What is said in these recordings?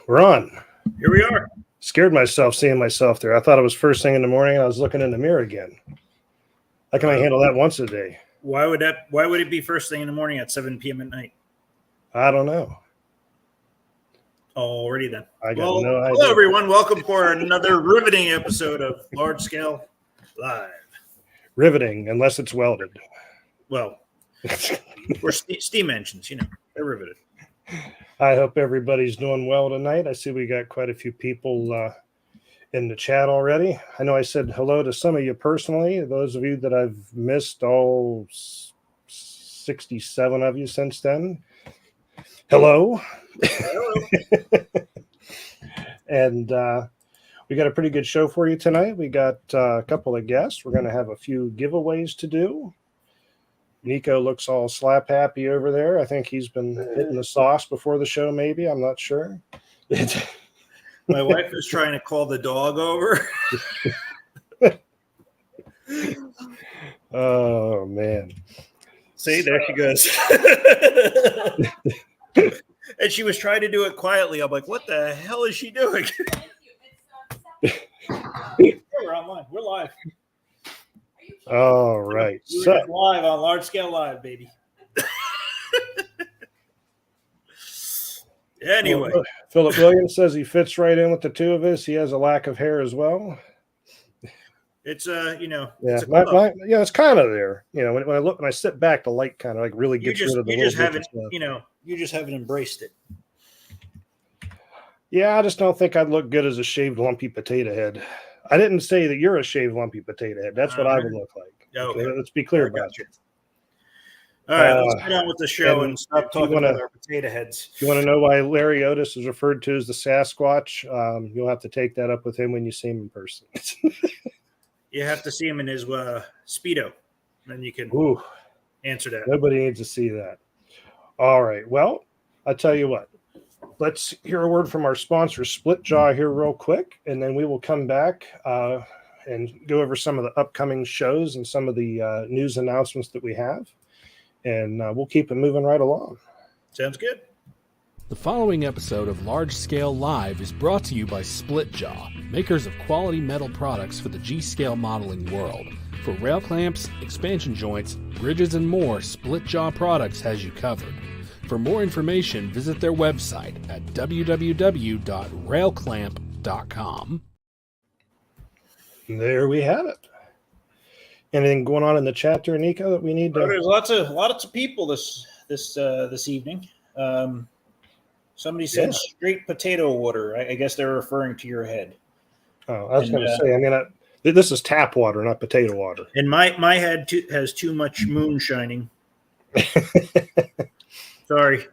We're on. Here we are. Scared myself seeing myself there. I thought it was first thing in the morning. I was looking in the mirror again. How can I handle that once a day? Why would it be first thing in the morning at 7 p.m. at night? I don't know. Already then. I got no idea. Hello, everyone. Welcome for another riveting episode of Large Scale Live. Riveting, unless it's welded. Well, we're steam engines, they're riveted. I hope everybody's doing well tonight. I see we got quite a few people in the chat already. I know I said hello to some of you personally. Those of you that I've missed, all 67 of you since then. Hello. Hello. And we got a pretty good show for you tonight. We got a couple of guests. We're going to have a few giveaways to do. Nico looks all slap happy over there. I think he's been hitting the sauce before the show, maybe. I'm not sure. My wife is trying to call the dog over. Oh, man. See, there she goes. And she was trying to do it quietly. I'm like, what the hell is she doing? We're online. We're live. All right. So live on Large Scale Live, baby. Anyway. Philip Williams says he fits right in with the two of us. He has a lack of hair as well. It's yeah, it's it's kind of there. When I look, when I sit back, the light kind of like really gets rid of the you just haven't, you just haven't embraced it. Yeah, I just don't think I'd look good as a shaved lumpy potato head. I didn't say that you're a shaved lumpy potato head. That's what I would look like. Okay. Let's be clear about it. All right, let's get on with the show and stop talking about our potato heads. If you want to know why Larry Otis is referred to as the Sasquatch, you'll have to take that up with him when you see him in person. You have to see him in his Speedo. Then you can answer that. Nobody needs to see that. All right. Well, I'll tell you what. Let's hear a word from our sponsor, Split Jaw, here real quick, and then we will come back and go over some of the upcoming shows and some of the news announcements that we have. And we'll keep it moving right along. Sounds good. The following episode of Large Scale Live is brought to you by Split Jaw, makers of quality metal products for the G-scale modeling world. For rail clamps, expansion joints, bridges, and more, Split Jaw Products has you covered. For more information, visit their website at www.railclamp.com. There we have it. Anything going on in the chat there, Nico, that we need to? There's lots of people this evening. Somebody said straight potato water. I guess they're referring to your head. Oh, I was going to say. I mean, this is tap water, not potato water. And my head has too much moon shining. Sorry.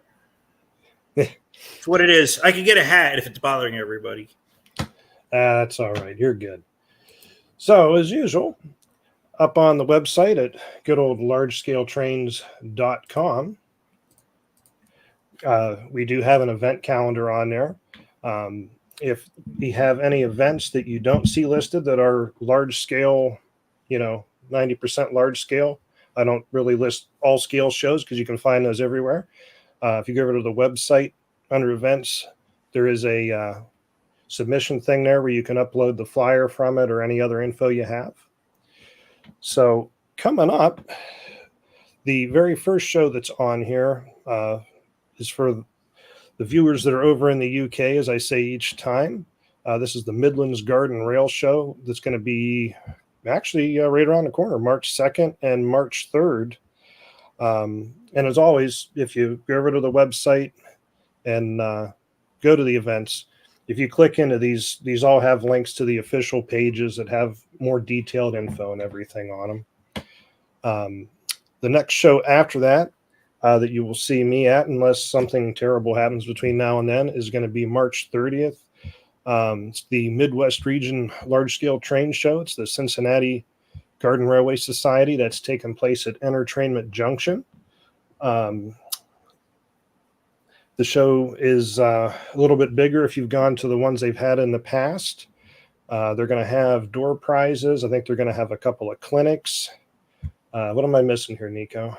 It's what it is. I could get a hat if it's bothering everybody. That's all right. You're good. So, as usual, up on the website at good old largescaletrains.com, we do have an event calendar on there. If we have any events that you don't see listed that are large scale, 90% large scale, I don't really list all scale shows because you can find those everywhere. If you go over to the website under events, there is a submission thing there where you can upload the flyer from it or any other info you have. So coming up, the very first show that's on here is for the viewers that are over in the UK, as I say each time. This is the Midlands Garden Rail Show that's going to be actually right around the corner, March 2nd and March 3rd. And as always, if you go over to the website and go to the events, if you click into these all have links to the official pages that have more detailed info and everything on them. The next show after that you will see me at, unless something terrible happens between now and then, is going to be March 30th. It's the Midwest Region Large Scale Train Show. It's the Cincinnati Garden Railway Society that's taking place at Entertainment Junction. The show is a little bit bigger if you've gone to the ones they've had in the past. They're going to have door prizes. I think they're going to have a couple of clinics. What am I missing here, Nico?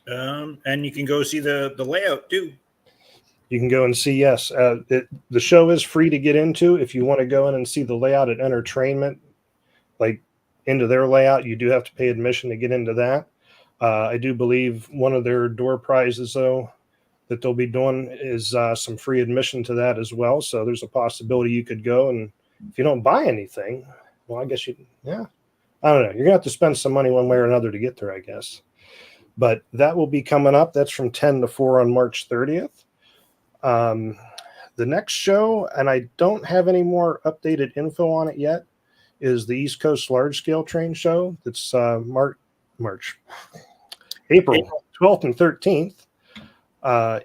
And you can go see the layout too. You can go and see, yes, the show is free to get into. If you want to go in and see the layout at Entertainment, like into their layout, you do have to pay admission to get into that. I do believe one of their door prizes, though, that they'll be doing is some free admission to that as well. So there's a possibility you could go, and if you don't buy anything, well, I guess yeah, I don't know. You're gonna have to spend some money one way or another to get there, I guess. But that will be coming up. That's from 10 to 4 on March 30th. The next show, and I don't have any more updated info on it yet, is the East Coast Large Scale Train Show. That's April 12th and 13th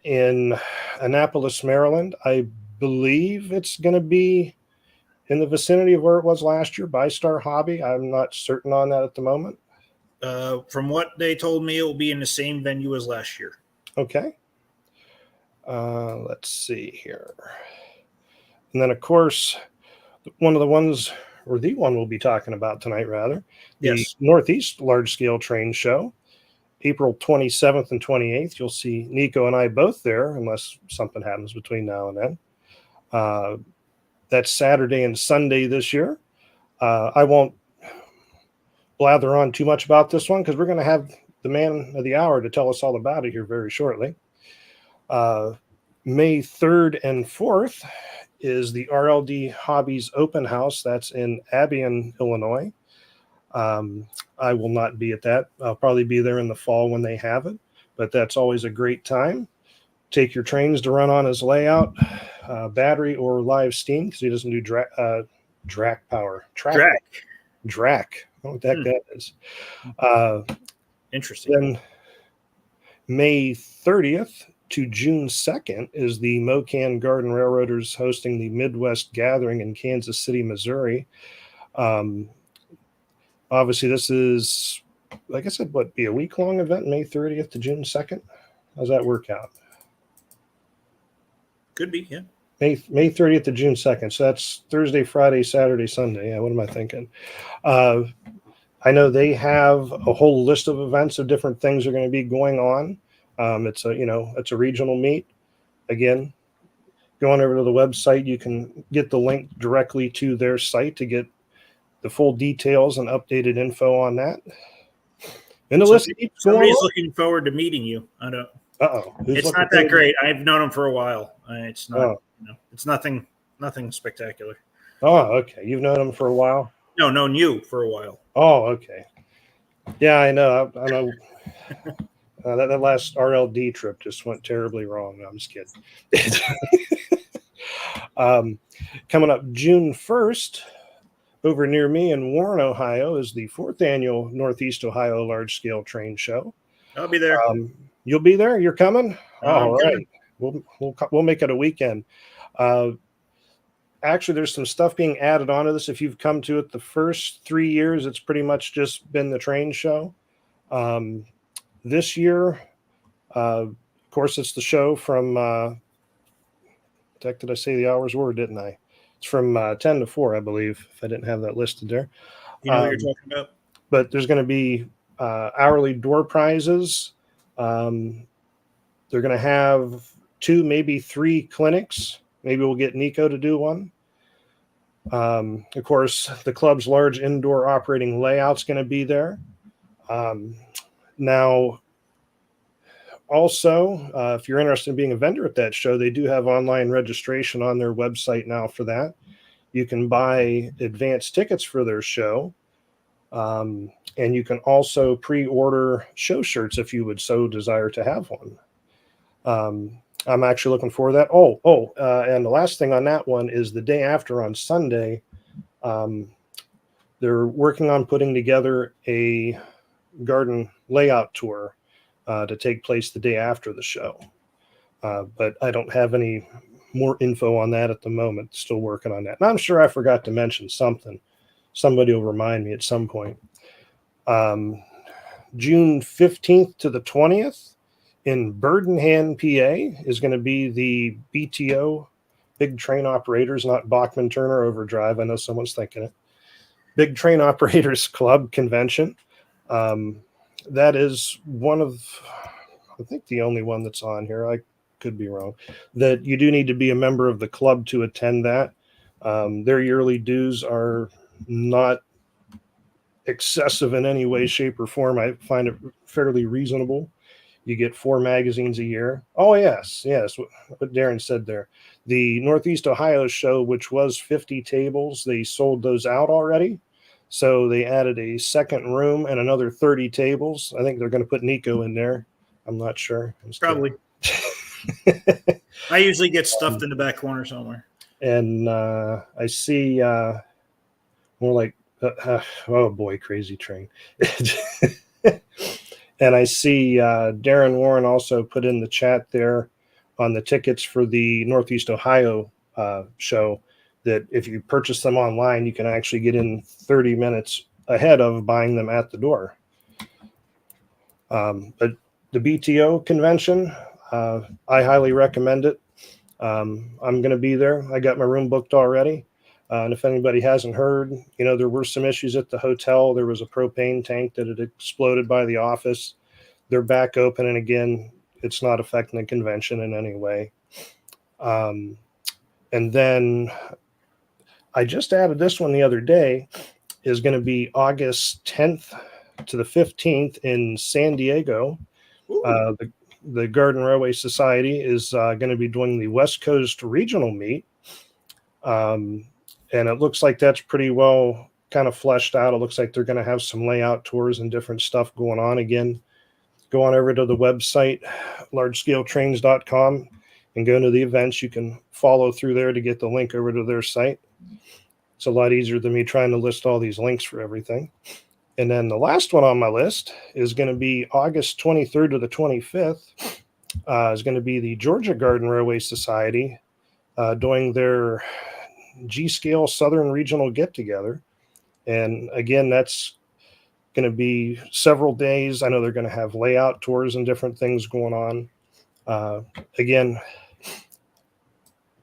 in Annapolis, Maryland. I believe it's going to be in the vicinity of where it was last year, Bi-Star Hobby. I'm not certain on that at the moment. From what they told me, it will be in the same venue as last year. Okay. Let's see here. And then, of course, one of the ones, or the one we'll be talking about tonight, rather, the Yes. Northeast Large Scale Train Show, April 27th and 28th. You'll see Nico and I both there, unless something happens between now and then. That's Saturday and Sunday this year. I won't blather on too much about this one because we're going to have the man of the hour to tell us all about it here very shortly. May 3rd and 4th is the RLD Hobbies Open House. That's in Albion, Illinois. I will not be at that. I'll probably be there in the fall when they have it, but that's always a great time. Take your trains to run on his layout, battery or live steam, because he doesn't do drac power. Drac. I don't know what the heck that is. Interesting. Then May 30th to June 2nd is the Mocan Garden Railroaders hosting the Midwest Gathering in Kansas City, Missouri. Obviously, this is, like I said, be a week-long event, May 30th to June 2nd? How's that work out? Could be, yeah. May 30th to June 2nd. So that's Thursday, Friday, Saturday, Sunday. Yeah, what am I thinking? I know they have a whole list of events of different things that are going to be going on. It's a regional meet. Again, going over to the website, you can get the link directly to their site to get the full details and updated info on that. And the list keeps going. Somebody's looking forward to meeting you. I don't. It's not that great. I've known him for a while. It's not. It's nothing spectacular. Oh, okay. You've known him for a while? No, known you for a while. Oh, okay. Yeah, I know. I know. That last RLD trip just went terribly wrong. No, I'm just kidding. Coming up June 1st, over near me in Warren, Ohio, is the 4th annual Northeast Ohio Large Scale Train Show. I'll be there. You'll be there? You're coming? All right. Coming. We'll make it a weekend. Actually, there's some stuff being added onto this. If you've come to it the first 3 years, it's pretty much just been the train show. This year, of course, it's the show from, did I say the hours were, didn't I? It's from 10 to 4, I believe, if I didn't have that listed there. You know what you're talking about? But there's going to be hourly door prizes. They're going to have 2, maybe 3 clinics. Maybe we'll get Nico to do one. Of course, the club's large indoor operating layout's going to be there. Now, also, if you're interested in being a vendor at that show, they do have online registration on their website now for that. You can buy advance tickets for their show. And you can also pre-order show shirts if you would so desire to have one. I'm actually looking forward to that. And the last thing on that one is the day after on Sunday, they're working on putting together a garden layout tour to take place the day after the show. But I don't have any more info on that at the moment. Still working on that. And I'm sure I forgot to mention something. Somebody will remind me at some point. June 15th to the 20th in Burdenham, PA is going to be the BTO, Big Train Operators, not Bachman Turner Overdrive. I know someone's thinking it. Big Train Operators Club convention. That is one of, I think, the only one that's on here. I could be wrong, that you do need to be a member of the club to attend that. Their yearly dues are not excessive in any way, shape, or form. I find it fairly reasonable. You get 4 magazines a year. Oh, yes, what Darren said there. The Northeast Ohio show, which was 50 tables, they sold those out already. So they added a second room and another 30 tables. I think they're going to put Nico in there. I'm not sure. Probably. I usually get stuffed in the back corner somewhere. And I see more like, oh boy, Crazy Train. And I see Darren Warren also put in the chat there on the tickets for the Northeast Ohio show that if you purchase them online, you can actually get in 30 minutes ahead of buying them at the door. But the BTO convention, I highly recommend it. I'm going to be there. I got my room booked already. And if anybody hasn't heard, there were some issues at the hotel. There was a propane tank that had exploded by the office. They're back open. And again, it's not affecting the convention in any way. And then I just added this one the other day, is going to be August 10th to the 15th in San Diego. The Garden Railway Society is going to be doing the West Coast Regional Meet. And it looks like that's pretty well kind of fleshed out. It looks like they're going to have some layout tours and different stuff going on. Again, go on over to the website, largescaletrains.com, and go into the events. You can follow through there to get the link over to their site. It's a lot easier than me trying to list all these links for everything. And then the last one on my list is going to be August 23rd to the 25th. Is going to be the Georgia Garden Railway Society doing their G-Scale Southern Regional Get-Together. And again, that's going to be several days. I know they're going to have layout tours and different things going on. Again,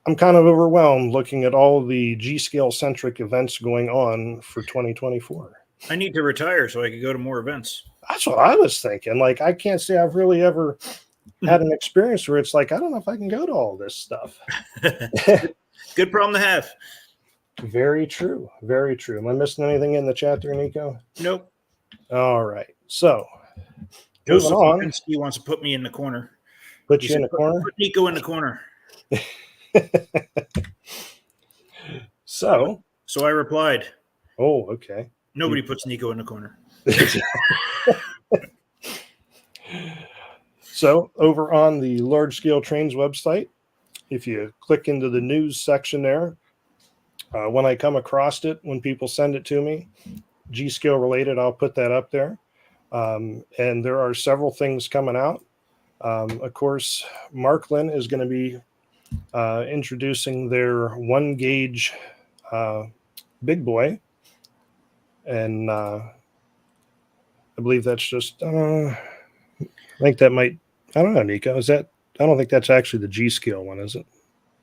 I'm kind of overwhelmed looking at all the G-Scale centric events going on for 2024. I need to retire so I can go to more events. That's what I was thinking. Like, I can't say I've really ever had an experience where it's like, I don't know if I can go to all this stuff. Good problem to have. Very true. Very true. Am I missing anything in the chat there, Nico? Nope. All right. So, Joseph moving on. He wants to put me in the corner. Put you in the corner? Put Nico in the corner. So I replied. Oh, okay. Nobody puts Nico in the corner. So over on the Large Scale Trains website, if you click into the news section there, when I come across it, when people send it to me, G-Scale related, I'll put that up there. And there are several things coming out. Of course, Marklin is going to be introducing their 1 gauge big boy. And I believe that's just, I think that might, I don't know, Nico, is that, I don't think that's actually the G-Scale one, is it?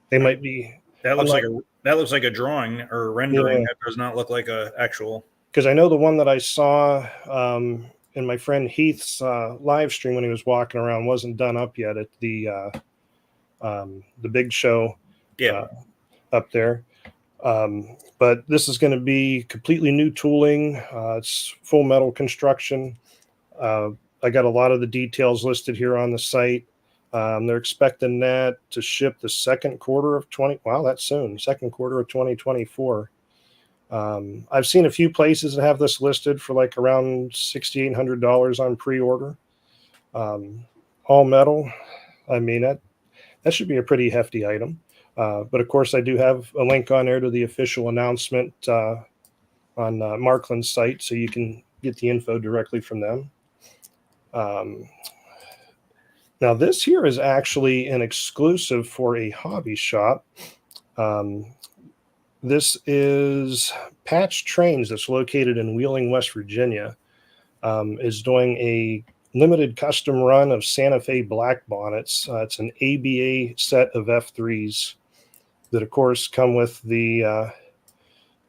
They might be. That looks like a drawing or a rendering. That does not look like a actual. Because I know the one that I saw in my friend Heath's live stream when he was walking around wasn't done up yet at the big show up there. But this is going to be completely new tooling. It's full metal construction. I got a lot of the details listed here on the site. They're expecting that to ship the second quarter of that's soon. Second quarter of 2024. I've seen a few places that have this listed for like around $6,800 on pre-order. All metal. I mean, that should be a pretty hefty item. But of course, I do have a link on there to the official announcement on Marklin's site, so you can get the info directly from them. Now, this here is actually an exclusive for a hobby shop. This is Patch Trains, that's located in Wheeling, West Virginia, is doing a limited custom run of Santa Fe black bonnets. It's an ABA set of F3s that, of course, come with the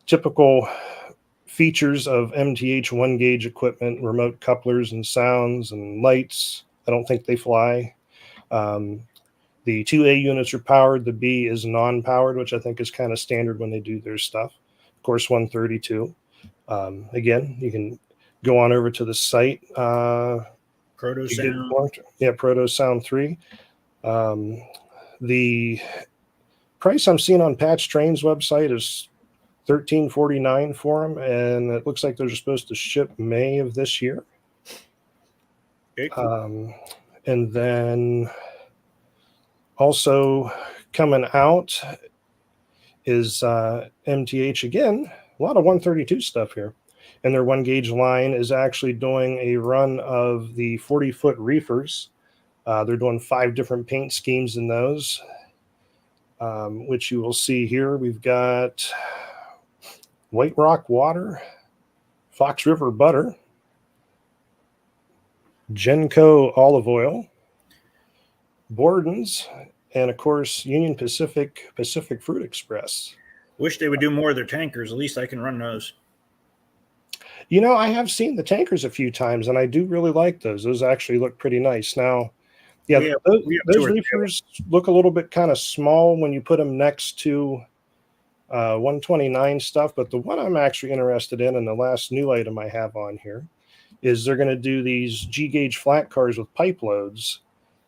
typical features of MTH 1 gauge equipment, remote couplers and sounds and lights. I don't think they fly. The The 2A units are powered. The B is non-powered, which I think is kind of standard when they do their stuff. Of course, 132. Again, you can go on over to the site. Proto Sound. Yeah, Proto Sound 3. The price I'm seeing on Patch Train's website is $13.49 for them, and it looks like they're supposed to ship May of this year. Okay, cool. And then also coming out is MTH again. A lot of 132 stuff here. And their 1-gauge line is actually doing a run of the 40-foot reefers. They're doing 5 different paint schemes in those, which you will see here. We've got White Rock Water, Fox River Butter, Genco Olive Oil, Borden's, and of course Union Pacific Fruit Express. Wish they would do more of their tankers. At least I can run those. You know, I have seen the tankers a few times, and I do really like those. Those actually look pretty nice. Now, yeah, those reefers look a little bit kind of small when you put them next to 129 stuff, but the one I'm actually interested in, and the last new item I have on here, is they're going to do these G-gauge flat cars with pipe loads.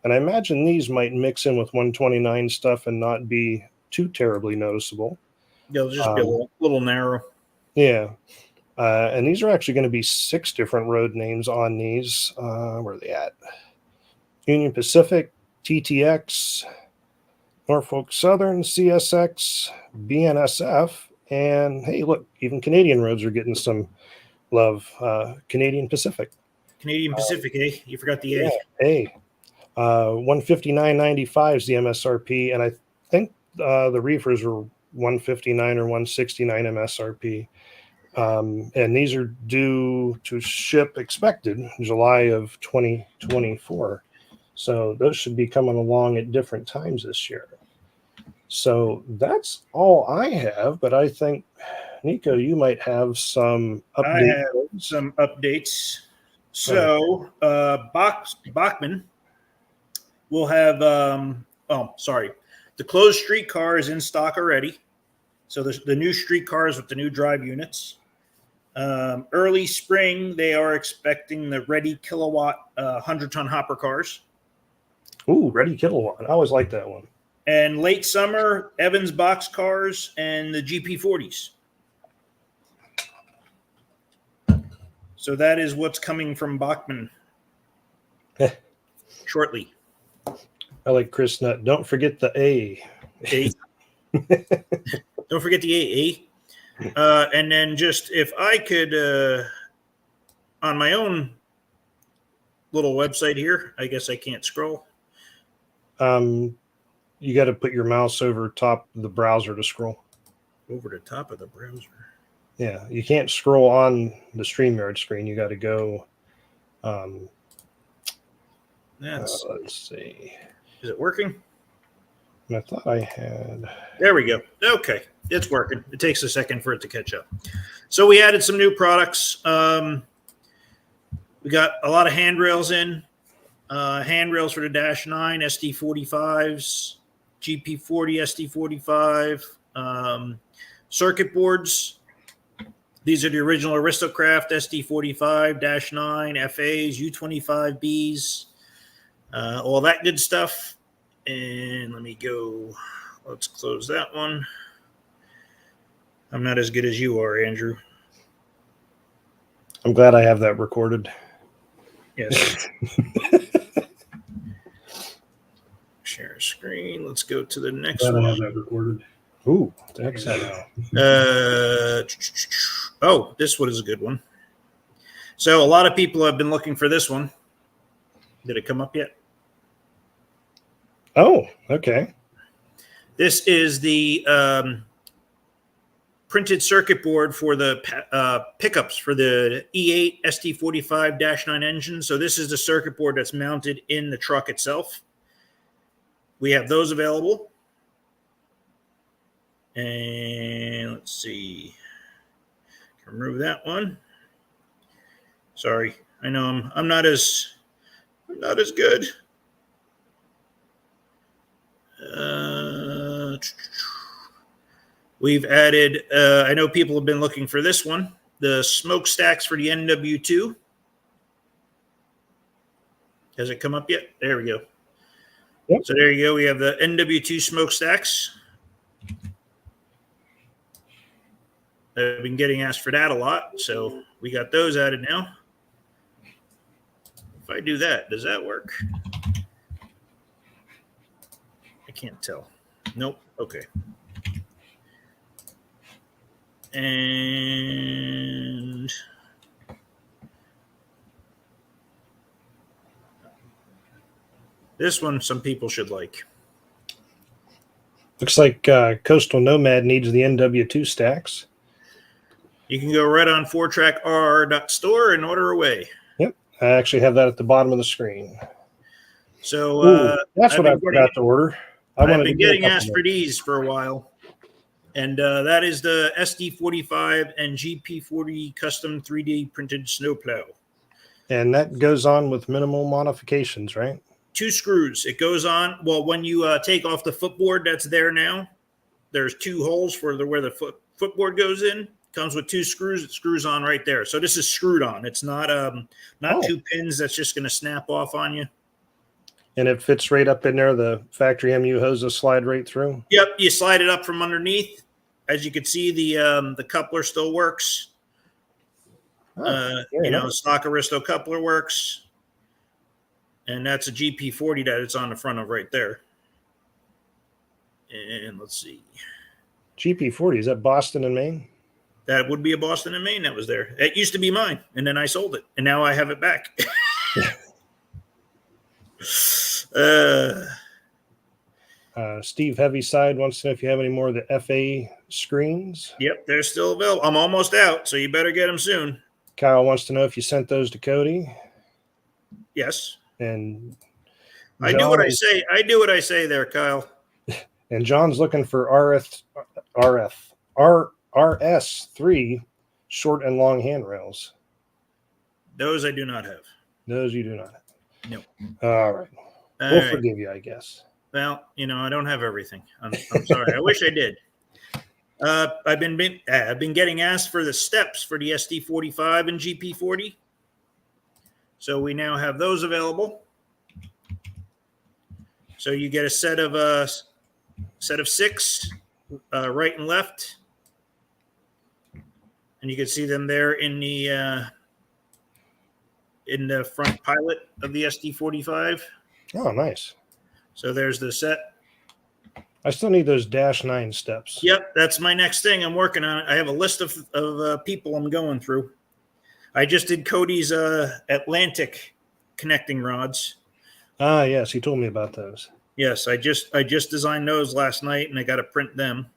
And I imagine these might mix in with 129 stuff and not be too terribly noticeable. They'll just be a little narrow. Yeah. And these are actually going to be 6 different road names on these. Where are they at? Union Pacific, TTX, Norfolk Southern, CSX, BNSF, and hey, look, even Canadian roads are getting some love. Canadian Pacific. Canadian Pacific, eh? You forgot the A. Yeah, A. 159.95 is the MSRP, and I think the reefers were 159 or 169 MSRP. And these are due to ship expected July of 2024. So those should be coming along at different times this year. So that's all I have, but I think, Nico, you might have some updates. I have some updates. So Bachman will have, the closed streetcar is in stock already. So the new streetcars with the new drive units. Early spring, they are expecting the Ready Kilowatt 100-ton hopper cars. Ooh, Ready Kilowatt. I always like that one. And late summer, Evans box cars and the GP40s. So that is what's coming from Bachman shortly. I like Chris Nutt. Don't forget the A. A. Don't forget the A. And then just if I could, on my own little website here, I guess I can't scroll. You got to put your mouse over top of the browser to scroll. Over the top of the browser. Yeah, you can't scroll on the StreamYard screen. You got to go. Let's see. Is it working? I thought I had. There we go. Okay, it's working. It takes a second for it to catch up. So we added some new products. We got a lot of handrails in. Handrails for the Dash 9, SD45s, GP40, SD45, circuit boards. These are the original aristo-craft SD45, Dash 9, FAs, U25Bs, all that good stuff. And let me go. Let's close that one. I'm not as good as you are, Andrew. I'm glad I have that recorded. Yes. Share screen. Let's go to the next one. I have that recorded. Ooh, that's that. This one is a good one. So a lot of people have been looking for this one. Did it come up yet? Oh, okay. This is the printed circuit board for the pickups for the E8 SD45-9 engine. So this is the circuit board that's mounted in the truck itself. We have those available. And let's see. Can remove that one. Sorry, I know I'm not as good. We've added, I know people have been looking for this one, the smokestacks for the NW2. Has it come up yet? There we go. Yep. So there you go. We have the NW2 smokestacks. I've been getting asked for that a lot, so we got those added now. If I do that, does that work? I can't tell. Nope. Okay. And this one, some people should like. Looks like Coastal Nomad needs the NW2 stacks. You can go right on 4trackr.store and order away. Yep. I actually have that at the bottom of the screen. So that's what I forgot to order. I've been getting asked for these for a while. And that is the SD45 and GP40 custom 3D printed snowplow. And that goes on with minimal modifications, right? 2 screws. It goes on. Well, when you take off the footboard that's there now, there's 2 holes for where the footboard goes in. Comes with 2 screws. It screws on right there. So this is screwed on. It's not 2 pins that's just going to snap off on you. And it fits right up in there. The factory MU hoses slide right through. Yep, you slide it up from underneath. As you can see, the coupler still works. Stock Aristo coupler works. And that's a GP40 that it's on the front of right there. And let's see. GP40, is that Boston and Maine? That would be a Boston and Maine that was there. It used to be mine, and then I sold it, and now I have it back. Steve Heavyside wants to know if you have any more of the FA screens. Yep, they're still available. I'm almost out, so you better get them soon. Kyle wants to know if you sent those to Cody. Yes. And I do what I say. I do what I say there, Kyle. And John's looking for RS3 short and long handrails. Those I do not have. Those you do not have. No. All right. We'll forgive you, I guess. Well, I don't have everything. I'm sorry. I wish I did. I've been getting asked for the steps for the SD45 and GP40. So we now have those available. So you get a set of 6, right and left, and you can see them there in the front pilot of the SD45. Oh, nice. So there's the set. I still need those -9 steps. Yep, that's my next thing. I'm working on it. I have a list of people I'm going through. I just did Cody's Atlantic connecting rods. Ah, yes, he told me about those. Yes, I just designed those last night, and I got to print them.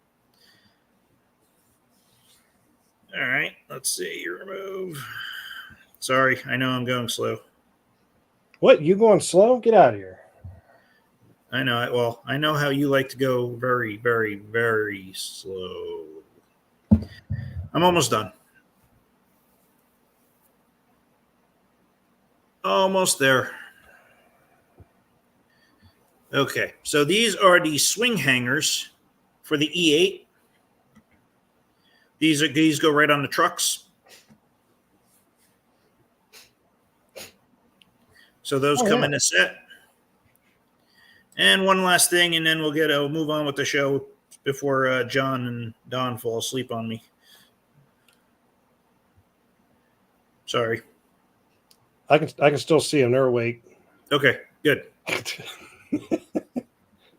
All right, let's see. Remove. Sorry, I know I'm going slow. What? You going slow? Get out of here. I know. Well, I know how you like to go very, very, very slow. I'm almost done. Almost there. Okay, so these are the swing hangers for the E8. These go right on the trucks. So those come in a set. And one last thing, and then we'll move on with the show before John and Don fall asleep on me. Sorry. I can still see them. They're awake. Okay, good.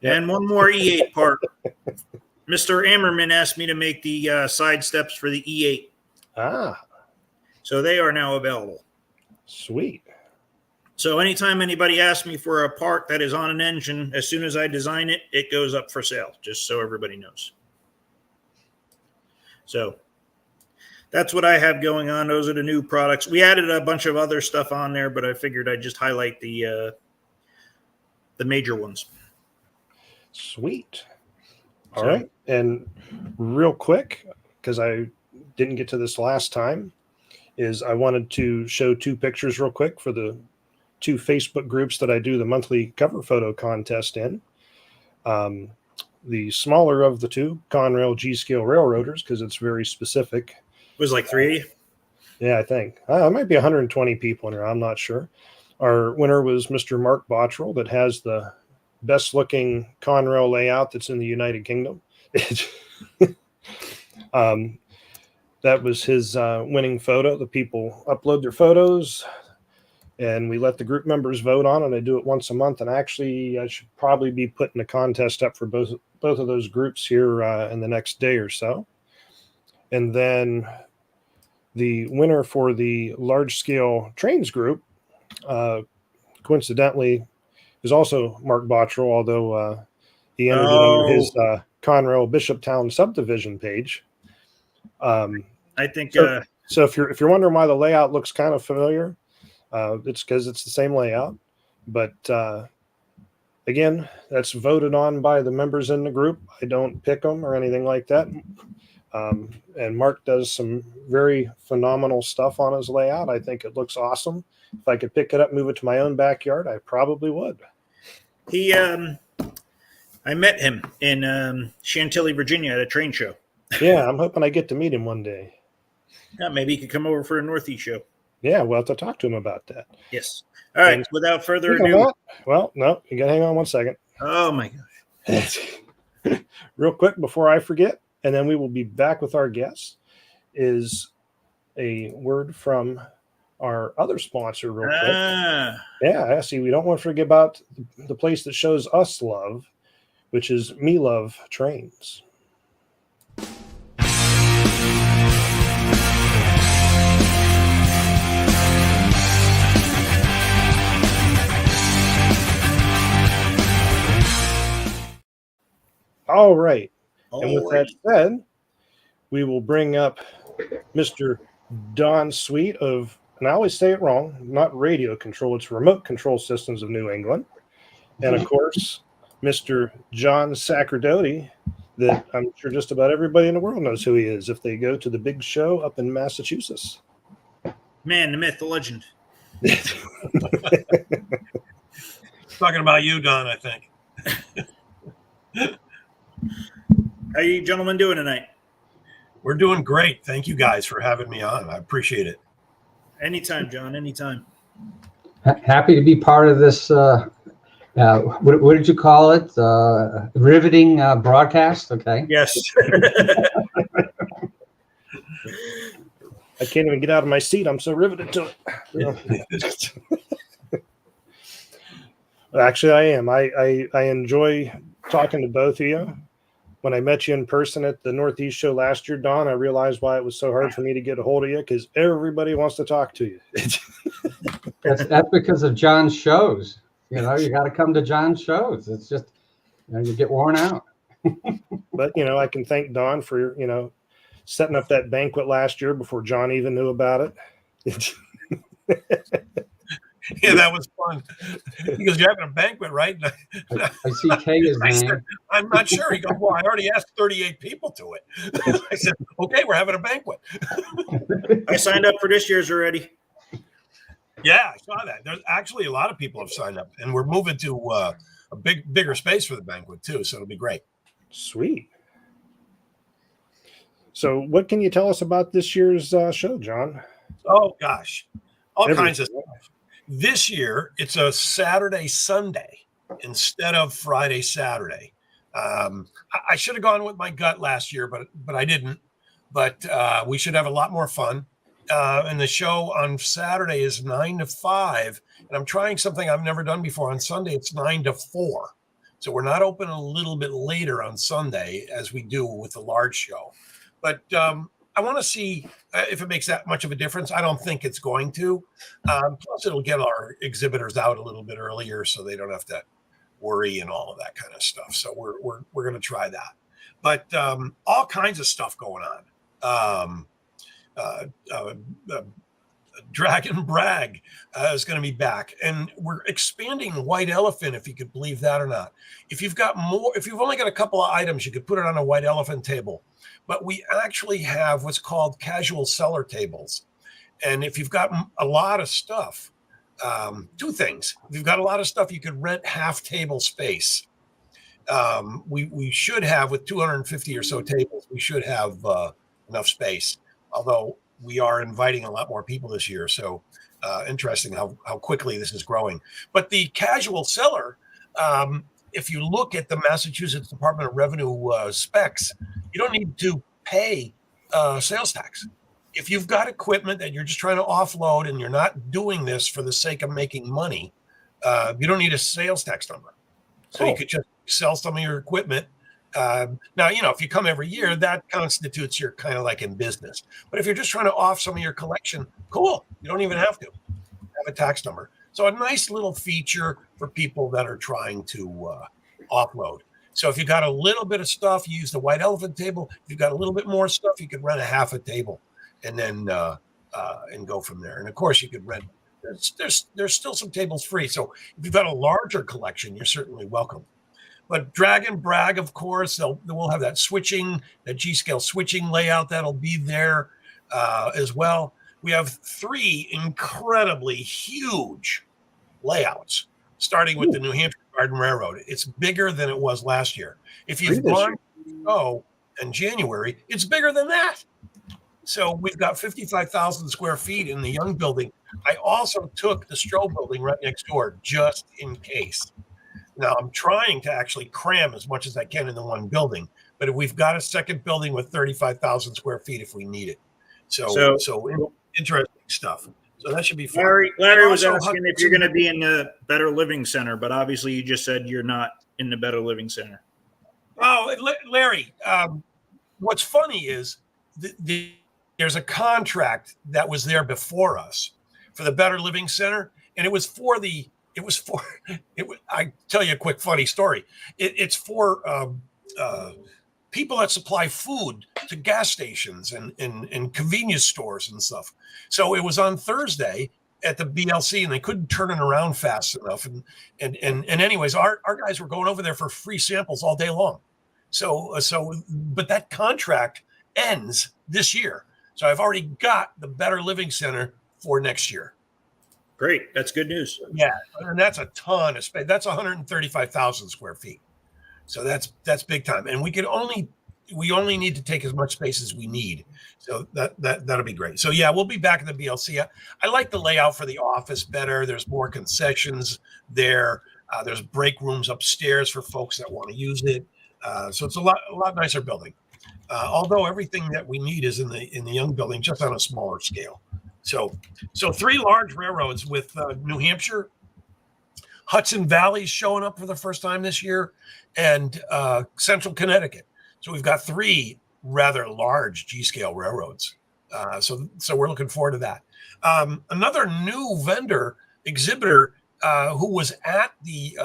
And one more E8 part. Mr. Ammerman asked me to make the side steps for the E8. Ah. So they are now available. Sweet. So anytime anybody asks me for a part that is on an engine, as soon as I design it, it goes up for sale, just so everybody knows. So that's what I have going on. Those are the new products. We added a bunch of other stuff on there, but I figured I'd just highlight the major ones. Sweet. All right. And real quick, because I didn't get to this last time, is I wanted to show 2 pictures real quick for the 2 Facebook groups that I do the monthly cover photo contest in. The smaller of the two, Conrail G-Scale Railroaders, because it's very specific. It was like 3 of you? Yeah, I think. It might be 120 people in here. I'm not sure. Our winner was Mr. Mark Bottrell, that has the best-looking Conrail layout that's in the United Kingdom. That was his winning photo. The people upload their photos, and we let the group members vote on it. I do it once a month, and actually I should probably be putting a contest up for both of those groups here in the next day or so. And then the winner for the large-scale trains group, coincidentally, is also Mark Bottrell, although he entered it under his Conrail Bishoptown subdivision page. I think so. If you're wondering why the layout looks kind of familiar, it's because it's the same layout. But again, that's voted on by the members in the group. I don't pick them or anything like that. And Mark does some very phenomenal stuff on his layout. I think it looks awesome. If I could pick it up, move it to my own backyard, I probably would. I met him in Chantilly, Virginia at a train show. Yeah, I'm hoping I get to meet him one day. Yeah, maybe he could come over for a Northeast show. Yeah, we'll have to talk to him about that. Yes. All right. And without further ado. Well, no, you got to hang on one second. Oh, my gosh. Real quick before I forget, and then we will be back with our guests, is a word from our other sponsor real quick. Yeah, see, we don't want to forget about the place that shows us love, which is Me Love Trains. All right. And with that said, we will bring up Mr. Don Sweet of, and I always say it wrong, not radio control, it's remote control systems of New England. And of course, Mr. John Sacerdote, that I'm sure just about everybody in the world knows who he is if they go to the big show up in Massachusetts. Man, the myth, the legend. Talking about you, Don, I think. How you gentlemen doing tonight? We're doing great. Thank you guys for having me on. I appreciate it. Anytime, John, anytime. Happy to be part of this. What did you call it? Riveting broadcast. Okay. Yes. I can't even get out of my seat. I'm so riveted to it. Actually, I am. I enjoy talking to both of you. When I met you in person at the Northeast show last year, Don, I realized why it was so hard for me to get a hold of you, because everybody wants to talk to you. That's because of John's shows. You know, you got to come to John's shows. It's just, you get worn out. But, I can thank Don for, setting up that banquet last year before John even knew about it. Yeah, that was fun. He goes, "You're having a banquet, right?" I see Kay's name. Said, "I'm not sure." He goes, "Well, I already asked 38 people to it." I said, "Okay, we're having a banquet." I signed up for this year's already. Yeah, I saw that. There's actually a lot of people have signed up, and we're moving to a bigger space for the banquet too, so it'll be great. Sweet. So what can you tell us about this year's show, John? Oh, gosh. All kinds of stuff. This year, it's a Saturday, Sunday instead of Friday, Saturday. I should have gone with my gut last year, but I didn't. But we should have a lot more fun. And the show on Saturday is 9 to 5. And I'm trying something I've never done before. On Sunday, it's 9 to 4. So we're not open a little bit later on Sunday as we do with the large show. But I want to see if it makes that much of a difference. I don't think it's going to. Plus, it'll get our exhibitors out a little bit earlier so they don't have to worry and all of that kind of stuff. So we're going to try that. But all kinds of stuff going on. Dragon Bragg is going to be back, and we're expanding White Elephant, if you could believe that or not. If you've only got a couple of items, you could put it on a White Elephant table. But we actually have what's called casual seller tables. And if you've got a lot of stuff, two things. If you've got a lot of stuff, you could rent half table space. We should have, with 250 or so tables, we should have enough space. Although we are inviting a lot more people this year, so interesting how quickly this is growing. But the casual seller, if you look at the Massachusetts Department of Revenue specs, you don't need to pay sales tax. If you've got equipment that you're just trying to offload and you're not doing this for the sake of making money, you don't need a sales tax number. So you could just sell some of your equipment. Now, if you come every year, that constitutes you're kind of like in business. But if you're just trying to off some of your collection, cool. You don't even have to have a tax number. So a nice little feature for people that are trying to offload. So if you got a little bit of stuff, you use the white elephant table. If you've got a little bit more stuff, you could rent a half a table and then and go from there. And of course, you could rent. There's still some tables free. So if you've got a larger collection, you're certainly welcome. But Drag and Brag, of course, we'll have that switching, that G-scale switching layout that'll be there as well. We have 3 incredibly huge layouts, starting with the New Hampshire Garden Railroad. It's bigger than it was last year. If you've gone in January, it's bigger than that. So we've got 55,000 square feet in the Young building. I also took the Stroh building right next door just in case. Now I'm trying to actually cram as much as I can in the one building, but if we've got a second building with 35,000 square feet if we need it. So interesting stuff. So that should be fun. Larry was asking if you're going to be in the Better Living Center, but obviously you just said you're not in the Better Living Center. Oh, Larry, what's funny is there's a contract that was there before us for the Better Living Center, and I tell you a quick funny story. It's for people that supply food to gas stations and convenience stores and stuff. So it was on Thursday at the BLC, and they couldn't turn it around fast enough. And anyways, our guys were going over there for free samples all day long. But that contract ends this year. So I've already got the Better Living Center for next year. Great. That's good news. Yeah. And that's a ton of space. That's 135,000 square feet. So that's big time. And we only need to take as much space as we need. So that'll be great. So yeah, we'll be back in the BLC. I like the layout for the office better. There's more concessions there. There's break rooms upstairs for folks that want to use it. So it's a lot nicer building. Although everything that we need is in the Young building, just on a smaller scale. So 3 large railroads with New Hampshire, Hudson Valley's showing up for the first time this year, and Central Connecticut. So we've got 3 rather large G-scale railroads. So we're looking forward to that. Another new vendor exhibitor who was at the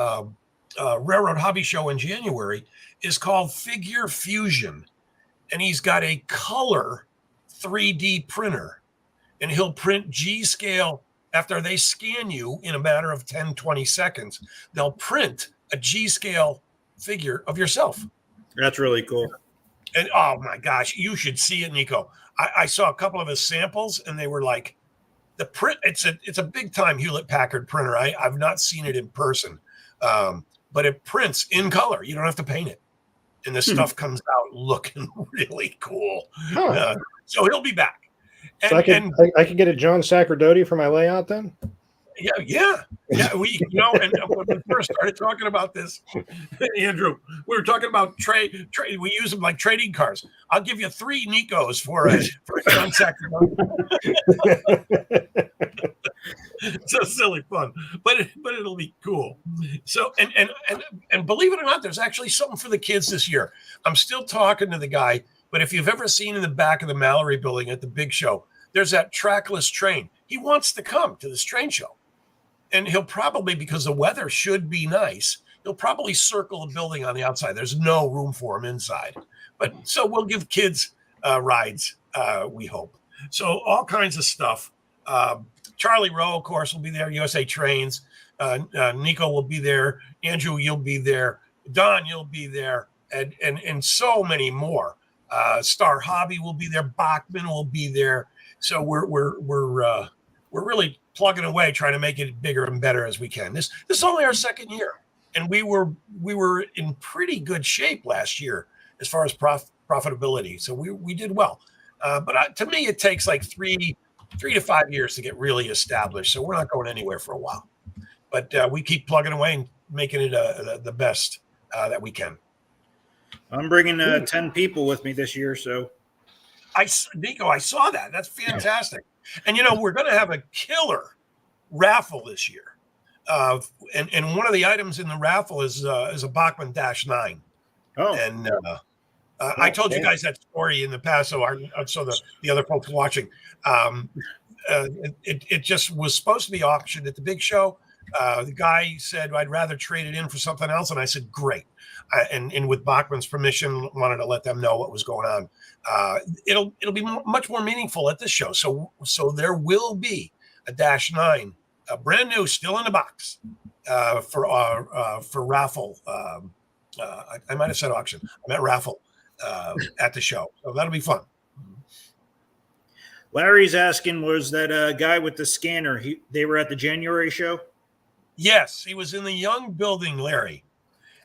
Railroad Hobby Show in January is called Figure Fusion, and he's got a color 3D printer, and he'll print G-scale. After they scan you in a matter of 10, 20 seconds, they'll print a G-scale figure of yourself. That's really cool. And oh my gosh, you should see it, Nico. I saw a couple of his samples, and they were like, the print. It's a big time Hewlett Packard printer. I've not seen it in person, but it prints in color. You don't have to paint it, and the stuff comes out looking really cool. Huh. So he'll be back. So I can get a John Sacerdote for my layout then? Yeah. We, and when we first started talking about this, Andrew, we were talking about trade. We use them like trading cards. I'll give you 3 Nikos for a John Sacerdote. So silly fun, but it'll be cool. So and believe it or not, there's actually something for the kids this year. I'm still talking to the guy. But if you've ever seen in the back of the Mallory building at the big show, there's that trackless train. He wants to come to this train show. And he'll probably, because the weather should be nice, he'll probably circle the building on the outside. There's no room for him inside. But so we'll give kids rides, we hope. So all kinds of stuff. Charlie Rowe, of course, will be there. USA Trains. Nico will be there. Andrew, you'll be there. Don, you'll be there. And so many more. Star Hobby will be there. Bachman will be there. So we're really plugging away, trying to make it bigger and better as we can. This is only our second year. and we were in pretty good shape last year as far as profitability. So we did well. But to me, it takes like 3 to 5 years to get really established. So we're not going anywhere for a while. But we keep plugging away and making it the best that we can. I'm bringing 10 people with me this year, so. Nico, I saw that. That's fantastic. And, we're going to have a killer raffle this year. And one of the items in the raffle is a Bachmann -9. Oh. And I told you guys that story in the past, so the other folks watching. It just was supposed to be auctioned at the big show. The guy said, I'd rather trade it in for something else. And I said, great. And with Bachmann's permission, wanted to let them know what was going on. It'll be much more meaningful at this show. So there will be a -9, brand new, still in the box, for raffle. I might have said auction. I meant raffle at the show. So that'll be fun. Larry's asking, was that guy with the scanner? They were at the January show? Yes, he was in the Young building, Larry,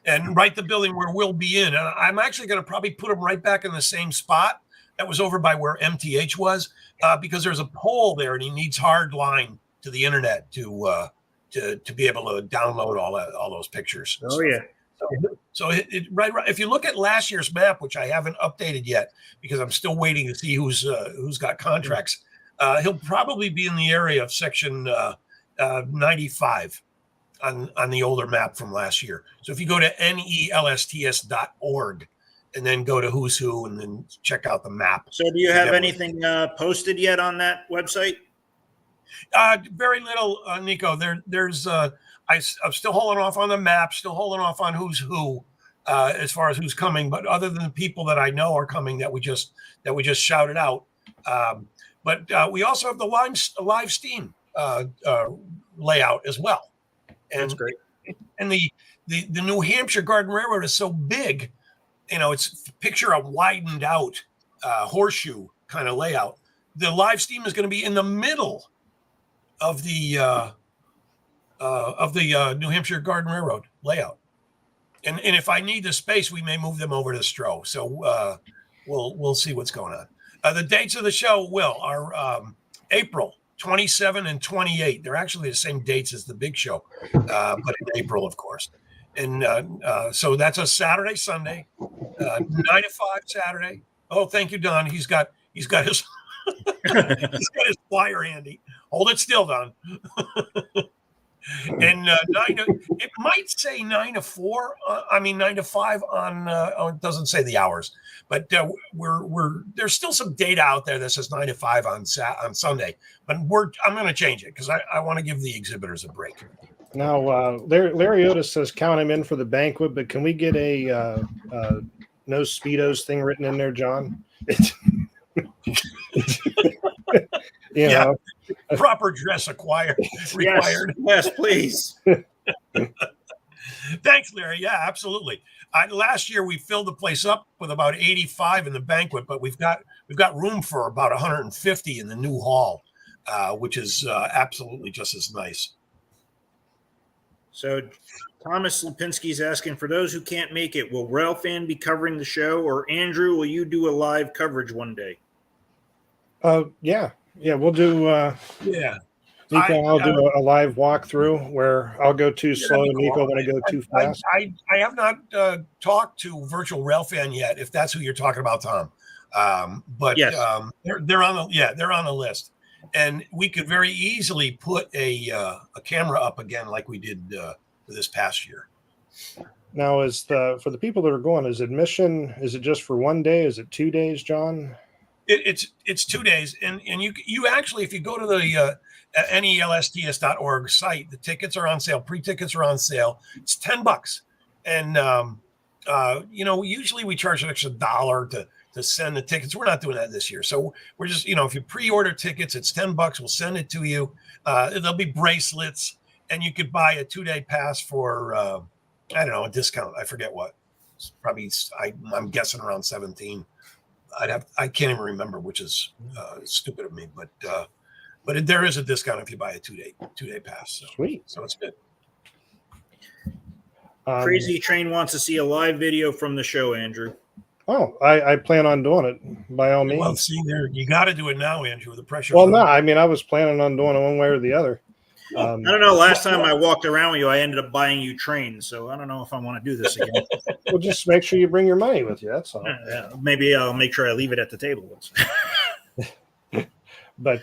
and right the building where we'll be in. And I'm actually going to probably put him right back in the same spot that was over by where MTH was, because there's a pole there, and he needs hard line to the internet to be able to download all those pictures. Oh yeah. So right. If you look at last year's map, which I haven't updated yet because I'm still waiting to see who's got contracts, he'll probably be in the area of section 95 on the older map from last year. So if you go to nelsts.org and then go to who's who and then check out the map. So do you have anything posted yet on that website? Very little, Nico. There's I'm still holding off on the map, still holding off on who's who, as far as who's coming. But other than the people that I know are coming that we just shouted out. But we also have the live Steam layout as well. And that's great. And the New Hampshire Garden Railroad is so big, it's picture a widened out horseshoe kind of layout. The live Steam is going to be in the middle of the New Hampshire Garden Railroad layout. And if I need the space, we may move them over to Stroh. So we'll see what's going on. The dates of the show are April 27 and 28. They're actually the same dates as the big show, but in April, of course. And so that's a Saturday, Sunday, 9 to 5 Saturday. Oh, thank you, Don. He's got his he's got his flyer handy. Hold it still, Don. And it might say 9 to 4. 9 to 5 on. It doesn't say the hours, but there's still some data out there that says 9 to 5 on Sunday. But I'm going to change it because I want to give the exhibitors a break. Now, Larry Otis says count him in for the banquet, but can we get a no Speedos thing written in there, John? Yeah. Proper dress required. Yes, please. Thanks, Larry. Yeah, absolutely. Last year we filled the place up with about 85 in the banquet, but we've got room for about 150 in the new hall, which is absolutely just as nice. So Thomas Lipinski's asking, for those who can't make it, will Railfan be covering the show, or Andrew, will you do a live coverage one day? Yeah, we'll do. Nico, I'll do a live walkthrough where I'll go too slow, Nico, when I go too fast. I have not talked to Virtual Railfan yet, if that's who you're talking about, Tom. But yes. They're on the list, and we could very easily put a camera up again like we did this past year. Now, for the people that are going, is admission? Is it just for one day? Is it 2 days, John? It's 2 days, and you actually, if you go to the nelsts.org site, the tickets are on sale. Pre-tickets are on sale. It's $10, and usually we charge an extra $1 to send the tickets. We're not doing that this year, so we're just if you pre-order tickets, it's $10. We'll send it to you. There'll be bracelets, and you could buy a 2-day pass for a discount. I forget what. It's probably I'm guessing around 17. I can't even remember, which is stupid of me, but there is a discount if you buy a 2-day pass. So, sweet. So it's good. Crazy Train wants to see a live video from the show, Andrew. Oh, I plan on doing it by all means. Well, see there, you got to do it now, Andrew. The pressure. Well, no, I mean, I was planning on doing it one way or the other. I don't know. Last time I walked around with you, I ended up buying you trains. So I don't know if I want to do this again. Well, just make sure you bring your money with you. That's all. Maybe I'll make sure I leave it at the table. But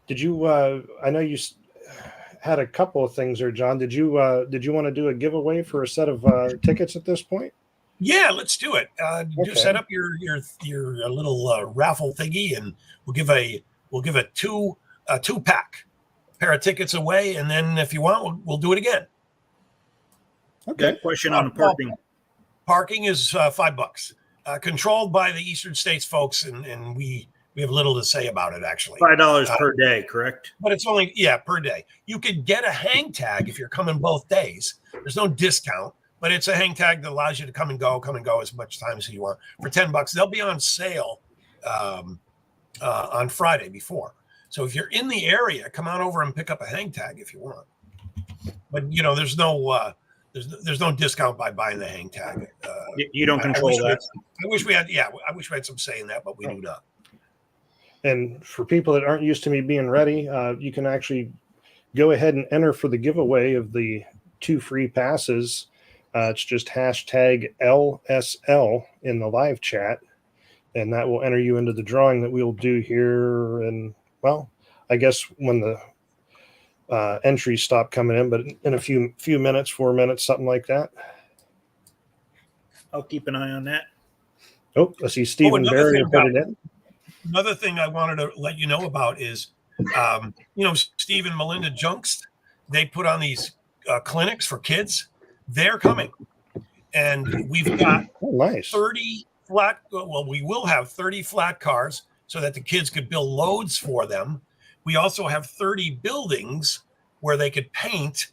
did you? I know you had a couple of things there, John. Did you want to do a giveaway for a set of tickets at this point? Yeah, let's do it. Okay. Set up your little raffle thingy, and we'll give a two pack pair of tickets away, and then if you want, we'll do it again. Okay. Question on the parking. Parking is $5, controlled by the Eastern States folks, and we have little to say about it actually. $5 per day, correct? But it's only per day. You could get a hang tag if you're coming both days. There's no discount. But it's a hang tag that allows you to come and go as much time as you want for $10. They'll be on sale on Friday before. So if you're in the area, come on over and pick up a hang tag if you want. But there's no discount by buying the hang tag. You don't control that. I wish we had some say in that, but we do not. And for people that aren't used to me being ready, you can actually go ahead and enter for the giveaway of the 2 free passes. It's just hashtag LSL in the live chat, and that will enter you into the drawing that we'll do here. And well, I guess when the entries stop coming in, but in a few minutes, 4 minutes, something like that. I'll keep an eye on that. Oh, I see Stephen Barry put it in. Another thing I wanted to let you know about is, Steve and Melinda Junks, they put on these clinics for kids. They're coming, and we've got 30 flat. Well, we will have 30 flat cars so that the kids could build loads for them. We also have 30 buildings where they could paint,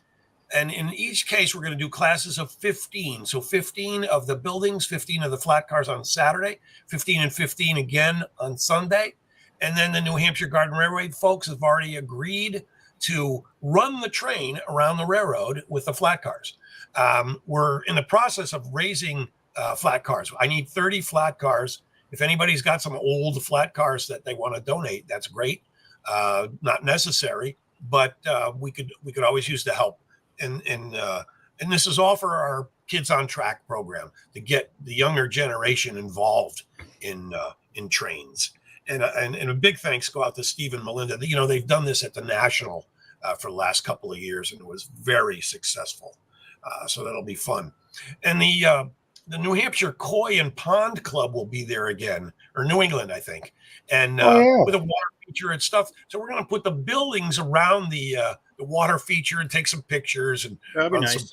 and in each case, we're going to do classes of 15. So 15 of the buildings, 15 of the flat cars on Saturday, 15 and 15 again on Sunday, and then the New Hampshire Garden Railway folks have already agreed to run the train around the railroad with the flat cars. We're in the process of raising flat cars. I need 30 flat cars. If anybody's got some old flat cars that they want to donate, that's great. Not necessary, but we could always use the help. And this is all for our Kids on Track program to get the younger generation involved in trains. And a big thanks go out to Steve and Melinda. They've done this at the National for the last couple of years, and it was very successful. So that'll be fun. And the New Hampshire Koi and Pond Club will be there again, or New England, I think, and with a water feature and stuff. So we're going to put the buildings around the water feature and take some pictures and that'll be nice.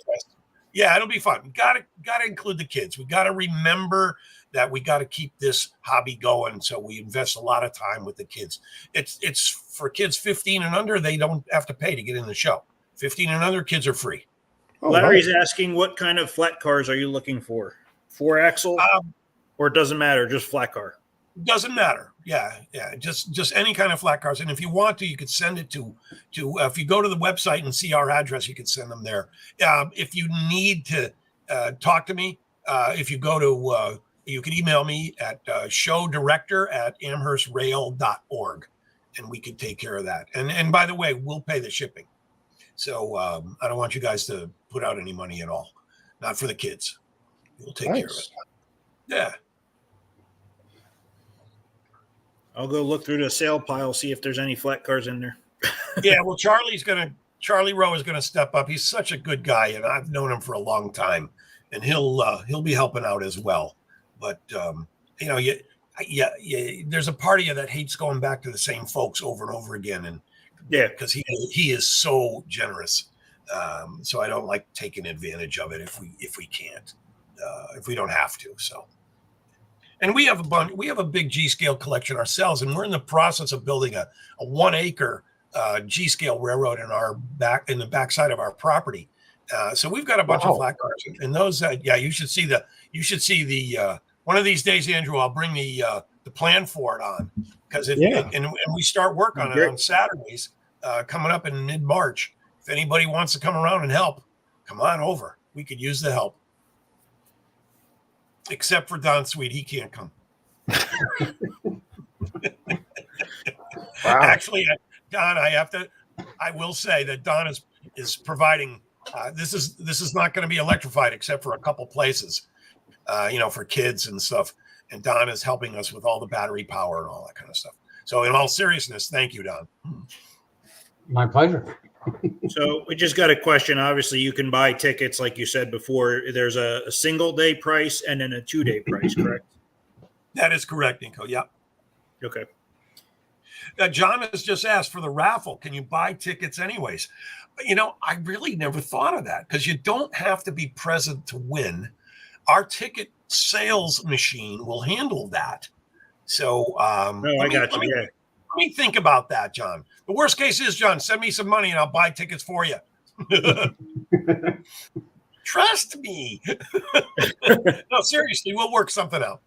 Yeah, it'll be fun. Got to include the kids. We got to remember that we got to keep this hobby going. So we invest a lot of time with the kids. It's for kids 15 and under. They don't have to pay to get in the show. 15 and under kids are free. Oh, Larry's asking, what kind of flat cars are you looking for? 4-axle, or it doesn't matter, just flat car? Doesn't matter. Yeah. Just any kind of flat cars. And if you want to, you could send it to if you go to the website and see our address, you could send them there. If you need to talk to me, if you go to, you can email me at showdirector@amherstrail.org, and we could take care of that. And by the way, we'll pay the shipping. So I don't want you guys to put out any money at all. Not for the kids. We'll take care of it. Yeah. I'll go look through the sale pile, see if there's any flat cars in there. Yeah, well, Charlie Rowe is gonna step up. He's such a good guy, and I've known him for a long time, and he'll be helping out as well. But there's a part of you that hates going back to the same folks over and over again, and yeah, because he is so generous. So I don't like taking advantage of it if we can't, if we don't have to. So. And we have a big G-scale collection ourselves, and we're in the process of building a 1 acre G-scale railroad in the backside of our property. So we've got a bunch of flat cars, and those. You should see the one of these days, Andrew. I'll bring the plan for it on, because and we start work on it on Saturdays coming up in mid-March. If anybody wants to come around and help, come on over. We could use the help. Except for Don Sweet, he can't come. Wow. Actually, Don, I will say that Don is providing. This is not going to be electrified except for a couple places, for kids and stuff. And Don is helping us with all the battery power and all that kind of stuff. So, in all seriousness, thank you, Don. My pleasure. So we just got a question. Obviously, you can buy tickets, like you said before. There's a single day price and then a 2-day price, correct? That is correct, Nico. Yeah. Okay. John has just asked for the raffle. Can you buy tickets anyways? I really never thought of that because you don't have to be present to win. Our ticket sales machine will handle that. So I got you. Yeah. Let me think about that, John. The worst case is, John, send me some money and I'll buy tickets for you. Trust me. No, seriously, we'll work something out.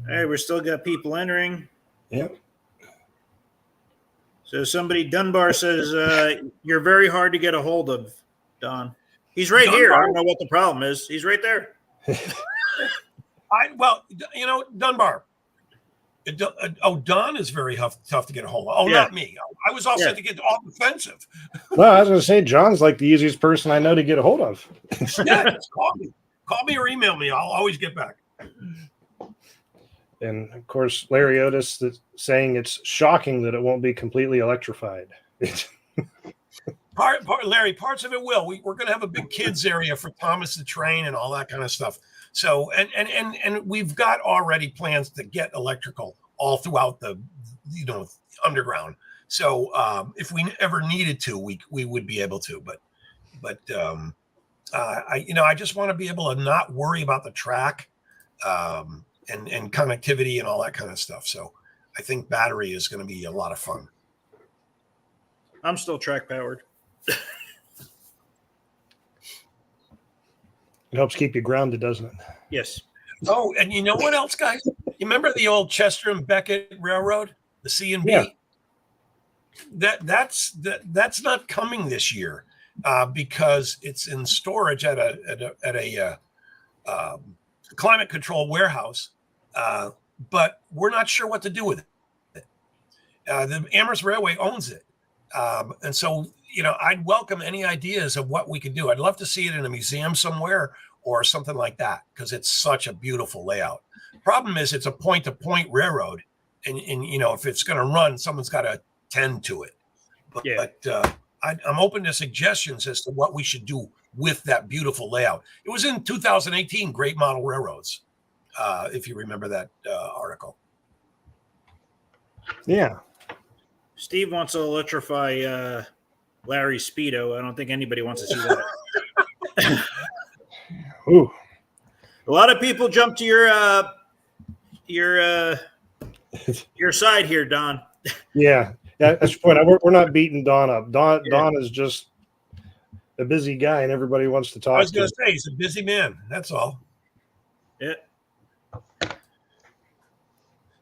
Hey, we're still got people entering. Yep. So Dunbar says, you're very hard to get a hold of, Don. He's right here. I don't know what the problem is. He's right there. Dunbar. Don is very tough to get a hold of. Yeah. Not me. I was all set to get all defensive. Well, I was going to say, John's like the easiest person I know to get a hold of. Yeah, just call me. Call me or email me. I'll always get back. And of course, Larry Otis that's saying it's shocking that it won't be completely electrified. Larry, parts of it will. We're going to have a big kids area for Thomas the Train and all that kind of stuff. So, and we've got already plans to get electrical all throughout the, underground. So, if we ever needed to, we would be able to. But I just want to be able to not worry about the track, and connectivity and all that kind of stuff. So, I think battery is going to be a lot of fun. I'm still track powered. It helps keep you grounded, doesn't it? Yes. Oh, and you know what else, guys? You remember the old Chester and Beckett Railroad, the C&B? Yeah. That's not coming this year because it's in storage at a climate control warehouse, but we're not sure what to do with it. The Amherst Railway owns it, and so I'd welcome any ideas of what we could do. I'd love to see it in a museum somewhere or something like that because it's such a beautiful layout. Problem is, it's a point-to-point railroad, and if it's going to run, someone's got to tend to it. But I'm open to suggestions as to what we should do with that beautiful layout. It was in 2018, Great Model Railroads, if you remember that article. Yeah. Steve wants to electrify Larry's Speedo. I don't think anybody wants to see that. Ooh. A lot of people jump to your side here, Don. Yeah. That's the point. We're not beating Don up. Don is just a busy guy, and everybody wants to talk. I was going to say he's a busy man. That's all. Yeah.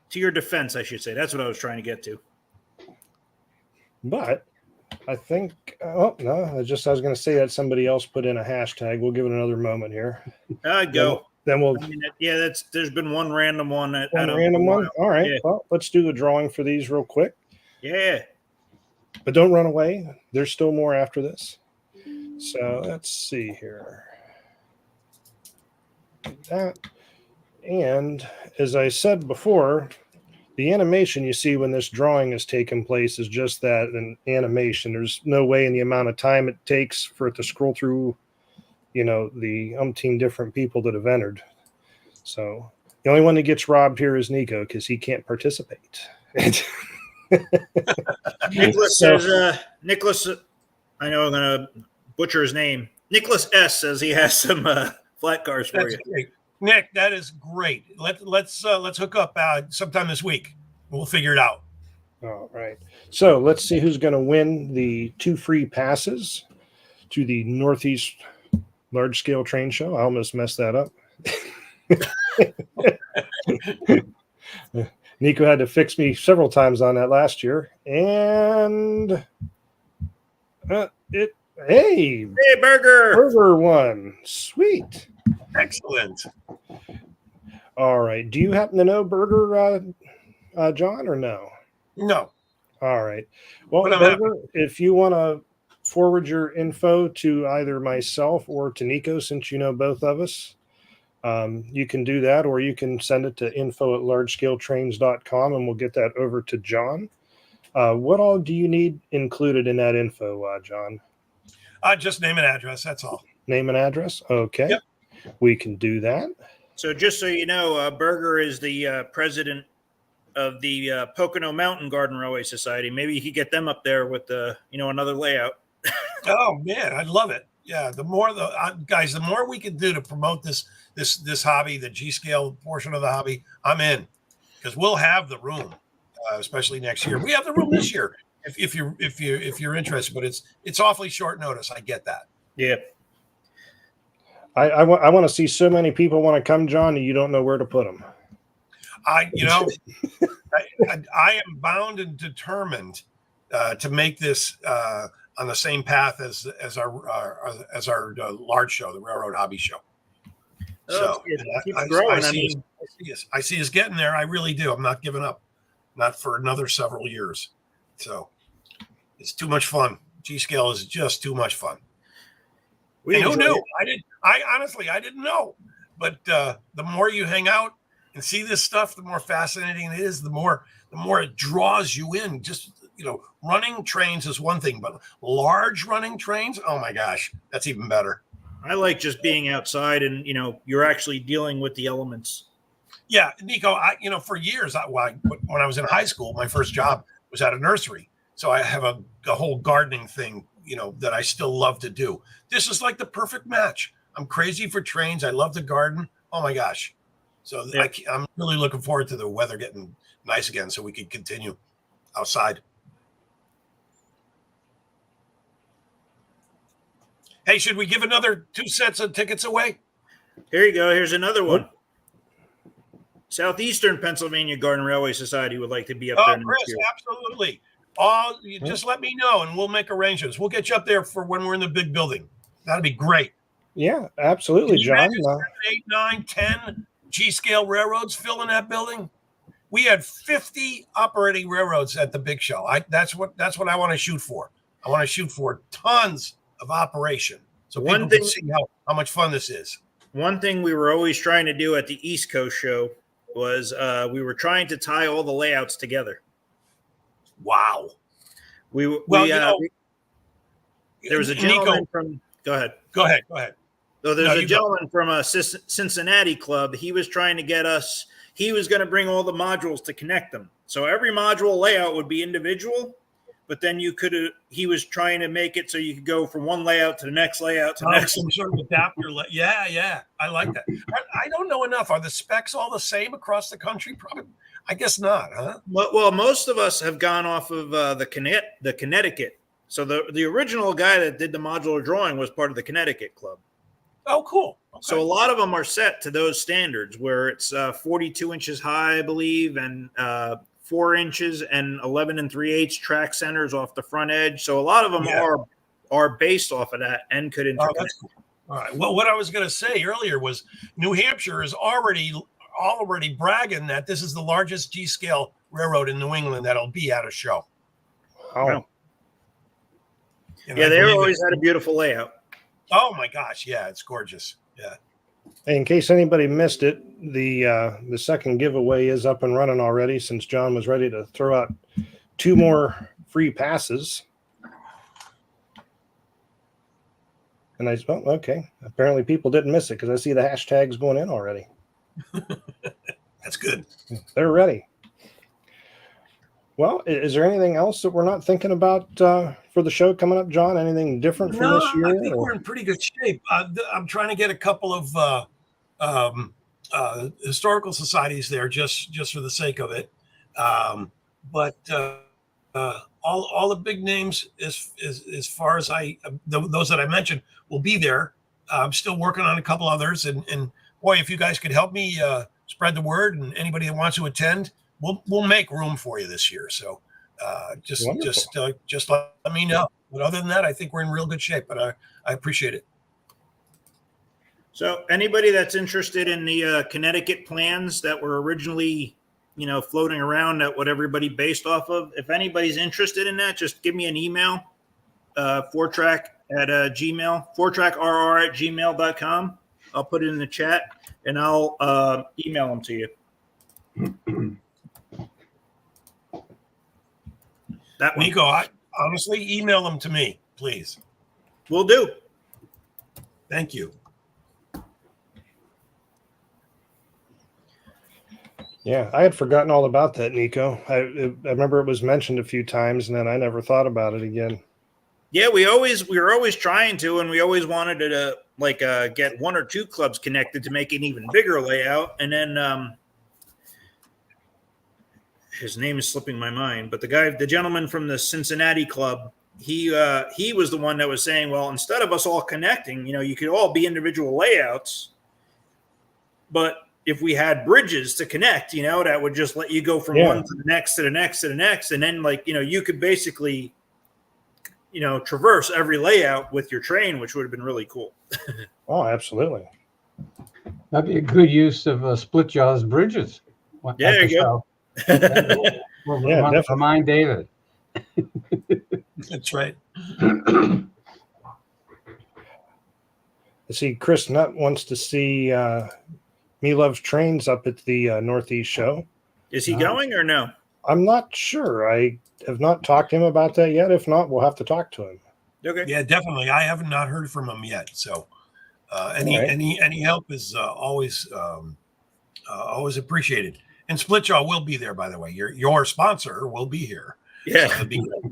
To your defense, I should say. That's what I was trying to get to. But I think, I was going to say that somebody else put in a hashtag. We'll give it another moment here. Go. Then we'll. There's been one random one. One. All right. Yeah. Well, let's do the drawing for these real quick. Yeah. But don't run away. There's still more after this. So let's see here. That. And as I said before, the animation you see when this drawing is taking place is just that, an animation. There's no way in the amount of time it takes for it to scroll through, the umpteen different people that have entered. So the only one that gets robbed here is Nico because he can't participate. Nicholas says, Nicholas, I know I'm going to butcher his name. Nicholas S. says he has some flat cars for you. Great. Nick, that is great. Let's hook up sometime this week. We'll figure it out. All right. So let's see who's going to win the 2 free passes to the Northeast Large Scale Train Show. I almost messed that up. Nico had to fix me several times on that last year, and it Hey, Hey, Burger. burger one. Sweet. Excellent. All right. Do you happen to know Burger, John, or no? No, All right. Well, but I'm Burger, if you want to forward your info to either myself or to Nico, since you know both of us, you can do that, or you can send it to info@largescaletrains.com and we'll get that over to John. What all do you need included in that info, John? just name and address. That's all. Name and address? Okay. Yep. We can do that. So just so you know, Burger is the president of the Pocono Mountain Garden Railway Society. Maybe you could get them up there with another layout. Oh man, I love it. Yeah, the more guys, the more we can do to promote this hobby, the G scale portion of the hobby, I'm in, because we'll have the room, especially next year. We have the room this year if you're interested, but it's awfully short notice. I get that. Yeah. I want to see so many people want to come, John, and you don't know where to put them. I am bound and determined to make this on the same path as our large show, the Railroad Hobby Show. So keeps growing. I see us getting there. I really do. I'm not giving up, not for another several years. So it's too much fun. G scale is just too much fun. And who knew? I honestly didn't know. But the more you hang out and see this stuff, the more fascinating it is. The more it draws you in. Just running trains is one thing, but large running trains, oh my gosh, that's even better. I like just being outside and you're actually dealing with the elements. Yeah, Nico, for years, when I was in high school, my first job was at a nursery. So I have a whole gardening thing, that I still love to do. This is like the perfect match. I'm crazy for trains. I love the garden. Oh my gosh. So yeah. I'm really looking forward to the weather getting nice again so we can continue outside. Hey, should we give another 2 sets of tickets away? Here you go. Here's another one. Southeastern Pennsylvania Garden Railway Society would like to be up there next year. Absolutely. You just let me know and we'll make arrangements. We'll get you up there for when we're in the big building. That'd be great. Yeah, absolutely, John. 7, 8, 9, 10 G-scale railroads filling that building. We had 50 operating railroads at the big show. That's what I want to shoot for. I want to shoot for tons of operation, so people can see how much fun this is. One thing we were always trying to do at the East Coast show was we were trying to tie all the layouts together. Wow. There was a gentleman from. Go ahead. So there's a gentleman from a Cincinnati club. He was trying to get us. He was going to bring all the modules to connect them. So every module layout would be individual. But then he was trying to make it so you could go from one layout to the next layout to the next. Some sort of adapter. Yeah. I like that. I don't know enough. Are the specs all the same across the country? Probably. I guess not, huh? Well, most of us have gone off of the Connecticut. So the original guy that did the modular drawing was part of the Connecticut club. Oh, cool. Okay. So a lot of them are set to those standards where it's 42 inches high, I believe, and 4 inches and 11 3/8 track centers off the front edge. So a lot of them are based off of that and could interconnect. Oh, that's cool. All right. Well, what I was going to say earlier was New Hampshire is already bragging that this is the largest G-scale railroad in New England that'll be at a show. Wow. Yeah, they always had a beautiful layout. Oh my gosh, yeah, it's gorgeous. Yeah. In case anybody missed it, the second giveaway is up and running already since John was ready to throw out 2 more free passes. And okay. Apparently people didn't miss it because I see the hashtags going in already. That's good. They're ready. Well, is there anything else that we're not thinking about for the show coming up, John? Anything different from this year? I think we're in pretty good shape. I'm trying to get a couple of historical societies there just for the sake of it. But all the big names, as far as those that I mentioned, will be there. I'm still working on a couple others, and boy, if you guys could help me spread the word, and anybody that wants to attend, we'll make room for you this year. So just let me know. But other than that, I think we're in real good shape. But I appreciate it. So anybody that's interested in the Connecticut plans that were originally, floating around at what everybody based off of, if anybody's interested in that, just give me an email, 4track at Gmail, 4trackrr@gmail.com. I'll put it in the chat and I'll email them to you. That one. Nico, honestly, email them to me, please. Will do. Thank you. Yeah, I had forgotten all about that, Nico. I remember it was mentioned a few times, and then I never thought about it again. Yeah, we were always trying to, and we always wanted to get one or two clubs connected to make an even bigger layout. And then his name is slipping my mind, but the gentleman from the Cincinnati club, he was the one that was saying, well, instead of us all connecting, you could all be individual layouts, but if we had bridges to connect, that would just let you go from one to the next to the next to the next. And then you could basically, traverse every layout with your train, which would have been really cool. Oh, absolutely. That'd be a good use of Split Jaw's bridges. Yeah, there you go. We'll remind David. That's right. I see Chris Nutt wants to see Me Loves Trains up at the Northeast show. Is he going or no? I'm not sure. I have not talked to him about that yet. If not, we'll have to talk to him. Okay. Yeah, definitely. I have not heard from him yet. So any help is always appreciated. And Splitjaw will be there, by the way. Your sponsor will be here. Yeah. So it'll be great.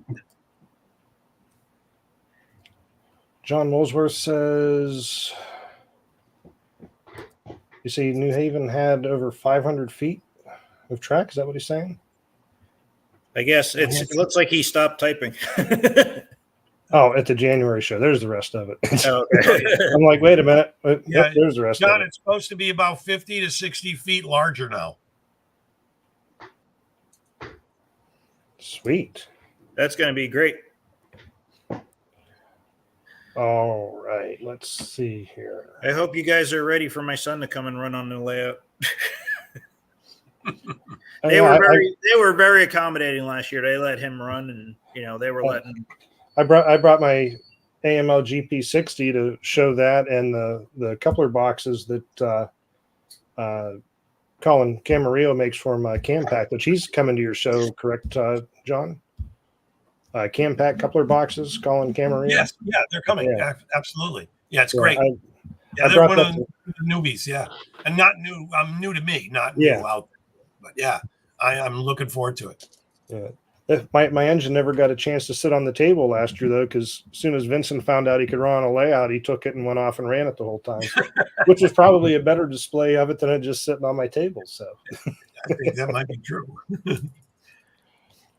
John Molesworth says, you see New Haven had over 500 feet of track. Is that what he's saying? I guess it looks like he stopped typing. Oh, at the January show. There's the rest of it. Oh, okay. I'm like, wait a minute. Yeah, Yep, there's the rest John, of it. it's supposed to be about 50 to 60 feet larger now. Sweet. That's going to be great. All right. Let's see here. I hope you guys are ready for my son to come and run on the layout. They were very accommodating last year. They let him run, and they were letting. I brought my AML GP60 to show that, and the coupler boxes that Colin Camarillo makes for my Cam Pack, which he's coming to your show, correct, John? Cam Pack coupler boxes, Colin Camarillo. Yes, yeah, they're coming. Yeah. Absolutely. Yeah, it's great. I they're brought one of the newbies. Yeah, and not new. I'm new to me, not new out there. But yeah, I'm looking forward to it. Yeah. My engine never got a chance to sit on the table last year, though, because as soon as Vincent found out he could run on a layout, he took it and went off and ran it the whole time, which was probably a better display of it than it just sitting on my table. So I think that might be true.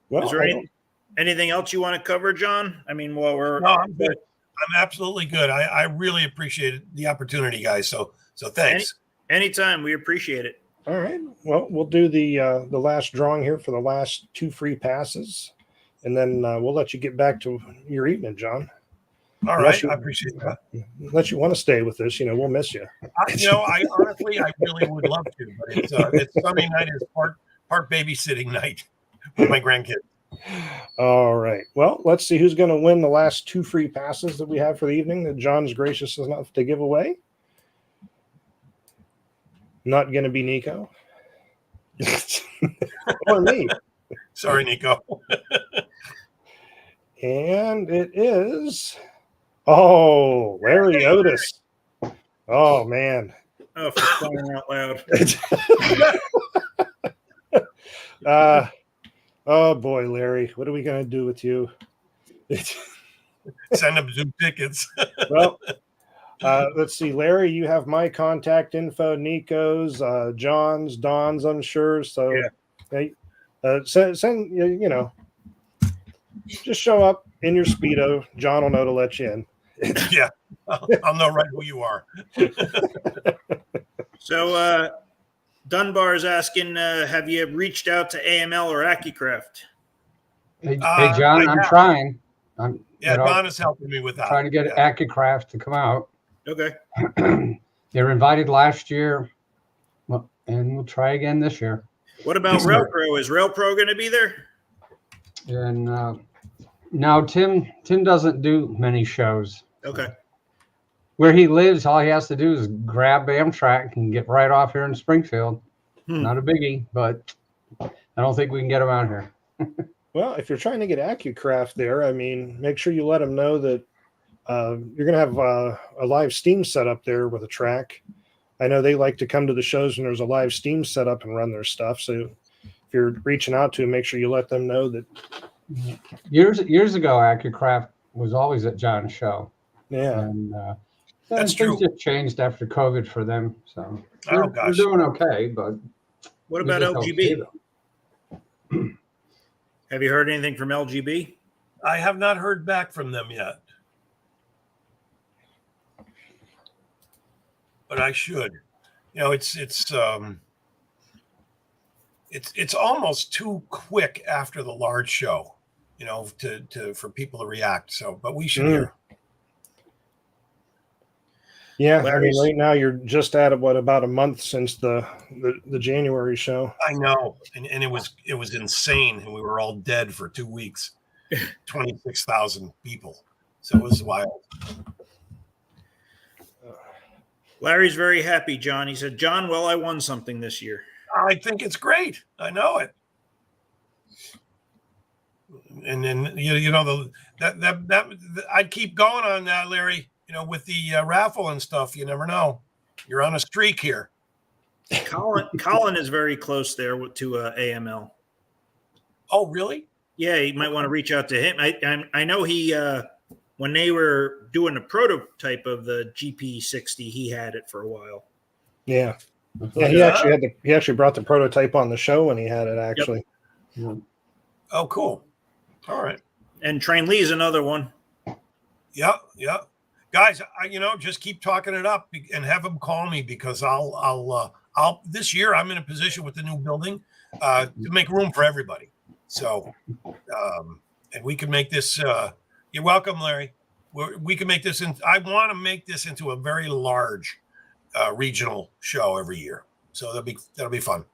Well, is there anything else you want to cover, John? I mean, No, I'm good. I'm absolutely good. I really appreciate the opportunity, guys. So thanks. Anytime. We appreciate it. all right. Well, we'll do the last drawing here for the last 2 free passes, and then we'll let you get back to your evening, John. All right, I appreciate that. Unless you want to stay with us, we'll miss you. I honestly, I really would love to, but it's Sunday night is part babysitting night with my grandkids. All right. Well, let's see who's going to win the last 2 free passes that we have for the evening that John's gracious enough to give away. Not going to be Nico. Or me. Sorry, Nico. And it is, Larry Otis. Oh, man. Oh, for crying out loud. Oh, boy, Larry. What are we going to do with you? Send them 2 tickets. Well, let's see, Larry, you have my contact info, Nico's, John's, Don's, I'm sure. So send just show up in your Speedo. John will know to let you in. Yeah, I'll know right who you are. So Dunbar is asking, have you reached out to AML or AccuCraft? Hey, John, I'm trying. I'm Don is helping me with that. trying to get AccuCraft to come out. Okay. They were invited last year, and we'll try again this year. What about RailPro? Is RailPro going to be there? And now Tim doesn't do many shows. Okay. Where he lives, all he has to do is grab Amtrak and get right off here in Springfield. Not a biggie, but I don't think we can get him out here. Well, if you're trying to get AccuCraft there, I mean, make sure you let them know that you're going to have a live Steam set up there with a track. I know they like to come to the shows when there's a live Steam set up and run their stuff. So if you're reaching out to them, make sure you let them know that. Years ago, AccuCraft was always at John's show. Yeah. And That's things true. just changed after COVID for them. So Oh, they're doing okay, but What we about just don't see LGB? them. Have you heard anything from LGB? I have not heard back from them yet, but I should. You know, it's almost too quick after the large show, you know, for people to react. So, but we should hear. Yeah, Larry's- I mean, right now you're just at about a month since the January show. I know, and it was insane, and we were all dead for 2 weeks. 26,000 people, so it was wild. Larry's very happy, John. He said, John, well, I won something this year. I think it's great. I know it. And then you know that I'd keep going on that, Larry. You know, with the raffle and stuff, you never know. You're on a streak here. Colin is very close there to AML. Oh, really? Yeah, you might want to reach out to him. I know he when they were doing a prototype of the GP60, he had it for a while. Yeah. Yeah, he actually brought the prototype on the show when he had it, actually. Yep. Oh, cool. All right. And Train Lee's another one. Yeah. Guys, just keep talking it up and have them call me, because I'll this year I'm in a position with the new building to make room for everybody. So, and we can make this. You're welcome, Larry. We can make this. I want to make this into a very large regional show every year. So that'll be fun.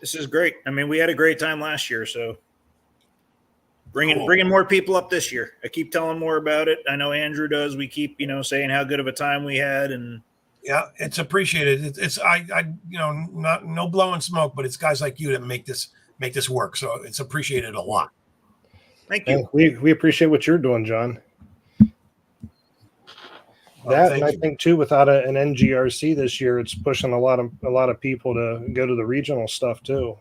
This is great. I mean, we had a great time last year, so bringing more people up this year. I keep telling more about it. I know Andrew does. We keep saying how good of a time we had, and yeah, it's appreciated. It's not no blowing smoke, but it's guys like you that make this work. So it's appreciated a lot. Thank you. And we appreciate what you're doing, John. And I think too, without an NGRC this year, it's pushing a lot of people to go to the regional stuff too.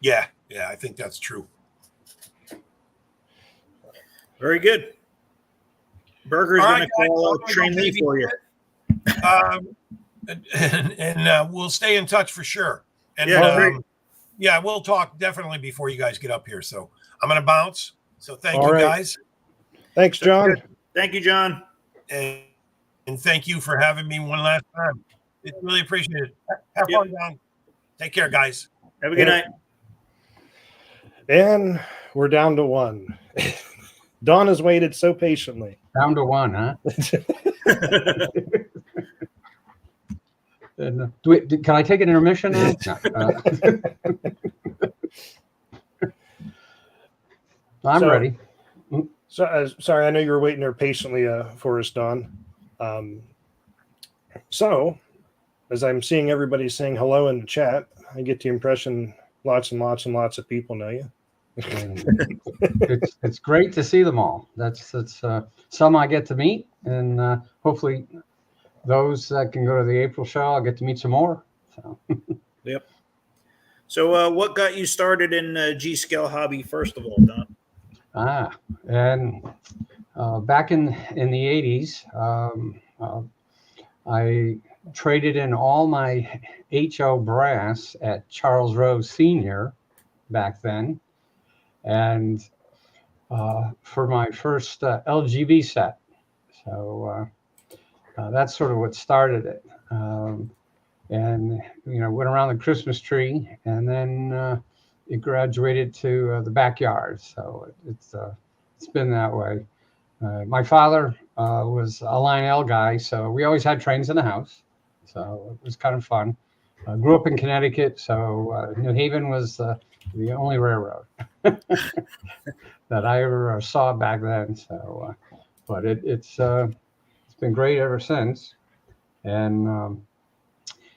Yeah, I think that's true. Very good. Burger's going to call Train Lee for you. And we'll stay in touch for sure. And yeah, we'll talk definitely before you guys get up here. So I'm going to bounce. So thank All you right. guys. Thanks, John. Thank you, John. And thank you for having me one last time. It's really appreciated. Have fun, John. Take care, guys. Have a good night. And we're down to one. Dawn has waited so patiently. Down to one, huh? And, can I take an intermission now? No. I'm ready. So, sorry, I know you were waiting there patiently for us, Dawn. So, as I'm seeing everybody saying hello in the chat, I get the impression lots and lots and lots of people know you. It's great to see them all. That's some I get to meet, and hopefully those that can go to the April show, I'll get to meet some more. So. Yep. So what got you started in G-Scale hobby, first of all, Don? And back in the 80s, I traded in all my HO brass at Charles Rose Sr. back then. And for my first LGB set. So that's sort of what started it. And, went around the Christmas tree, and then it graduated to the backyard. So it's it's been that way. My father was a Line L guy, so we always had trains in the house. So it was kind of fun. Grew up in Connecticut, so New Haven was the only railroad that I ever saw back then. So, but it's been great ever since. And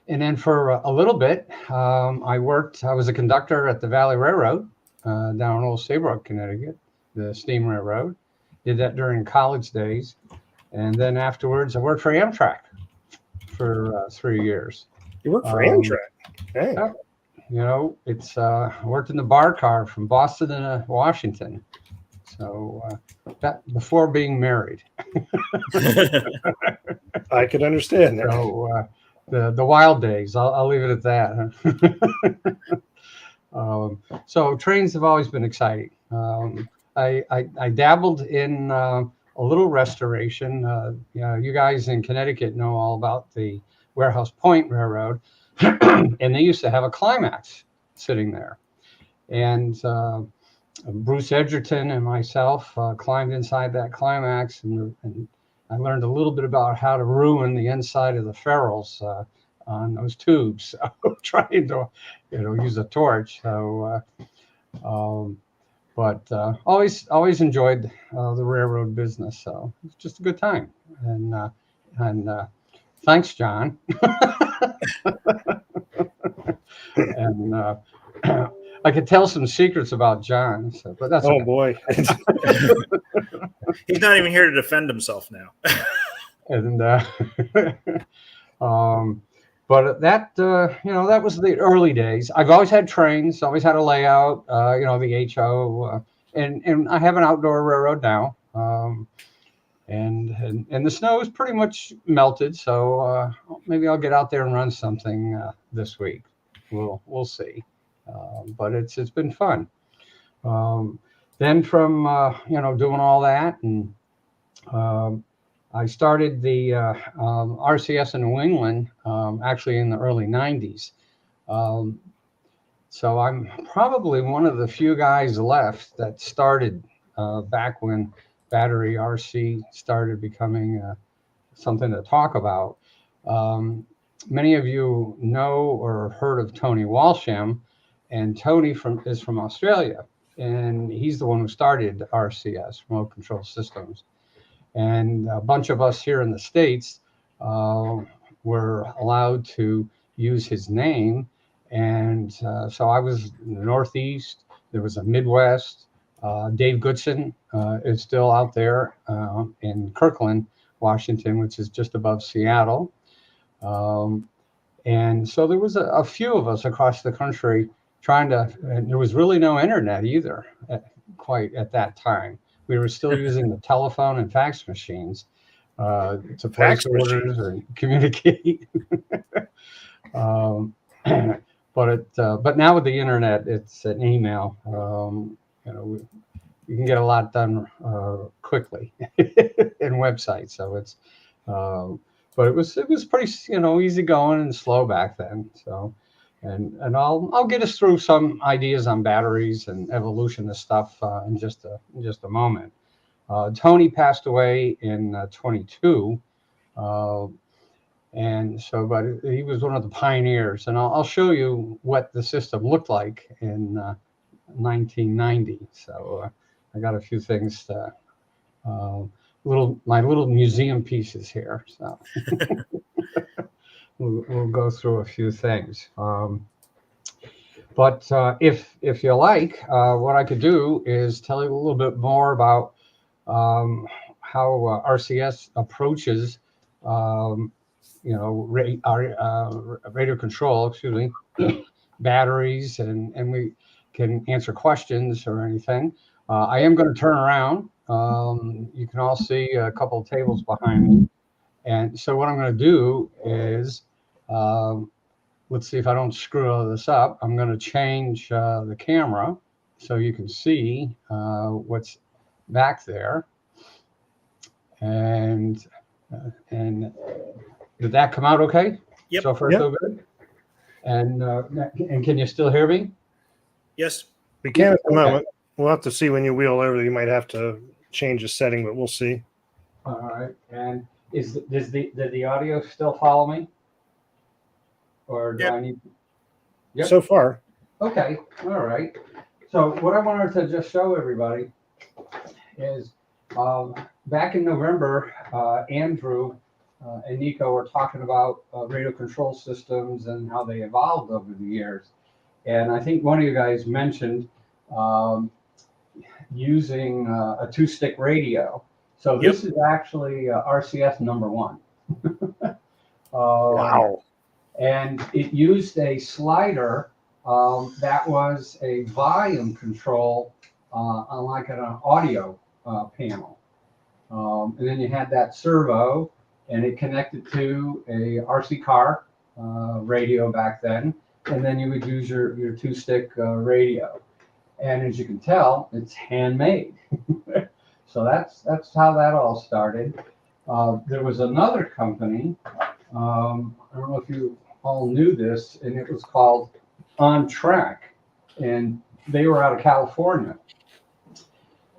then for a little bit, I was a conductor at the Valley Railroad down in Old Saybrook, Connecticut, the steam railroad. Did that during college days. And then afterwards, I worked for Amtrak for 3 years. You work for Amtrak. Hey. Yeah, you know, it's I worked in the bar car from Boston to Washington. So that before being married. I could understand that. So the wild days, I'll leave it at that. So trains have always been exciting. I dabbled in a little restoration. You guys in Connecticut know all about the Warehouse Point Railroad, and they used to have a climax sitting there. And Bruce Edgerton and myself climbed inside that climax, and I learned a little bit about how to ruin the inside of the ferrules on those tubes, so trying to use a torch. So, but always enjoyed the railroad business. So it's just a good time. And thanks, John. And I could tell some secrets about John, but that's okay. Boy. He's not even here to defend himself now. And but that that was the early days. I've always had trains, always had a layout, the HO, and I have an outdoor railroad now. And the snow is pretty much melted, so maybe I'll get out there and run something this week. We'll see. But it's been fun. Then from doing all that, and I started the RCS in New England actually in the early 90s. So I'm probably one of the few guys left that started back when battery RC started becoming something to talk about. Many of you know or have heard of Tony Walsham, and Tony is from Australia, and he's the one who started RCS, Remote Control Systems. And a bunch of us here in the States were allowed to use his name. And so I was in the Northeast, there was a Midwest. Dave Goodson is still out there in Kirkland, Washington, which is just above Seattle. And so there was a few of us across the country and there was really no internet either quite at that time. We were still using the telephone and fax machines to place orders or communicate. But now with the internet, it's an email. You can get a lot done quickly in websites. So it's, but it was pretty easy going and slow back then. So, and I'll get us through some ideas on batteries and evolution of stuff in just a moment. Tony passed away in 22. And so, but he was one of the pioneers, and I'll show you what the system looked like in 1990. So I got a few things my little museum pieces here. So we'll go through a few things. But if you like, what I could do is tell you a little bit more about how RCS approaches radio control, batteries, and we can answer questions or anything. I am going to turn around. You can all see a couple of tables behind me. And so what I'm going to do is, let's see if I don't screw all this up. I'm going to change the camera so you can see what's back there. And did that come out okay? Yep. So far, so good. And can you still hear me? Yes. We can at the moment. We'll have to see when you wheel over. You might have to change the setting, but we'll see. All right. And did the audio still follow me? Or do Yep. I need? Yep. So far. Okay. All right. So what I wanted to just show everybody is back in November, Andrew and Nico were talking about radio control systems and how they evolved over the years. And I think one of you guys mentioned using a two-stick radio. So this is actually RCS number 1. Wow. And it used a slider that was a volume control on like an audio panel. And then you had that servo, and it connected to a RC car radio back then. And then you would use your two-stick radio. And as you can tell, it's handmade. So that's how that all started. There was another company, I don't know if you all knew this, and it was called On Track. And they were out of California.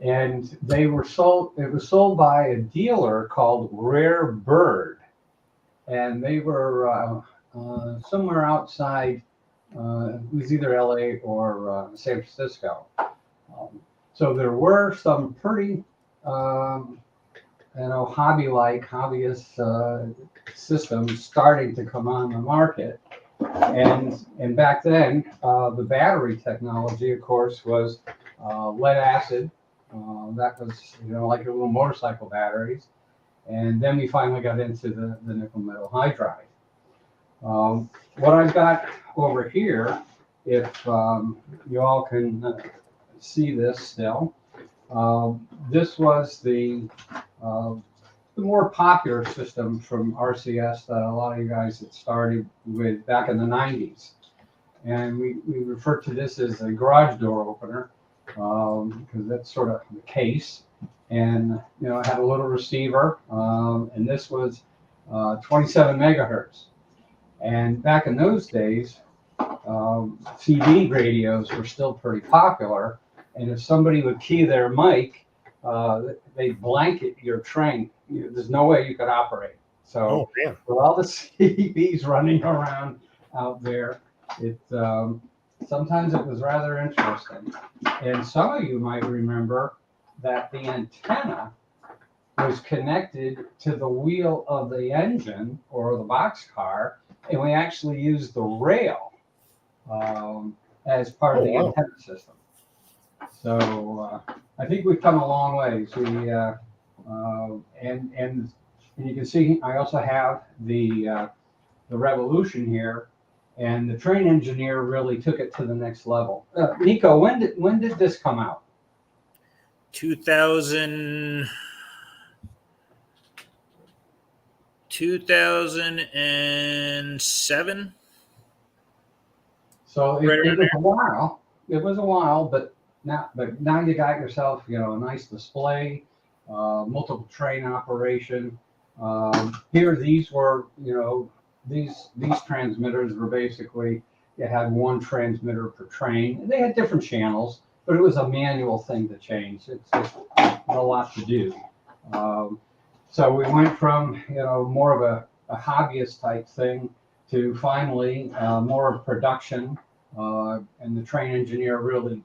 And it was sold by a dealer called Rare Bird. And they were somewhere outside, it was either LA or San Francisco. So there were some pretty, hobbyist systems starting to come on the market. And back then, the battery technology, of course, was lead acid. That was, like your little motorcycle batteries. And then we finally got into the nickel metal hydride. What I've got over here, if you all can see this still, this was the more popular system from RCS that a lot of you guys had started with back in the 90s. And we refer to this as a garage door opener because that's sort of the case. And, it had a little receiver, and this was 27 megahertz. And back in those days, CD radios were still pretty popular. And if somebody would key their mic, they'd blanket your train. There's no way you could operate. So with all the CDs running around out there, sometimes it was rather interesting. And some of you might remember that the antenna was connected to the wheel of the engine or the boxcar, and we actually used the rail as part of the antenna system. So I think we've come a long way. So and you can see I also have the Revolution here, and the train engineer really took it to the next level. Nico, when did this come out? 2007. So it was a while. It was a while, but now you got yourself, a nice display, multiple train operation. Here, these were, these transmitters were basically, you had one transmitter per train, and they had different channels, but it was a manual thing to change. It's just not a lot to do. So we went from, more of a hobbyist type thing to finally more of production. And the train engineer really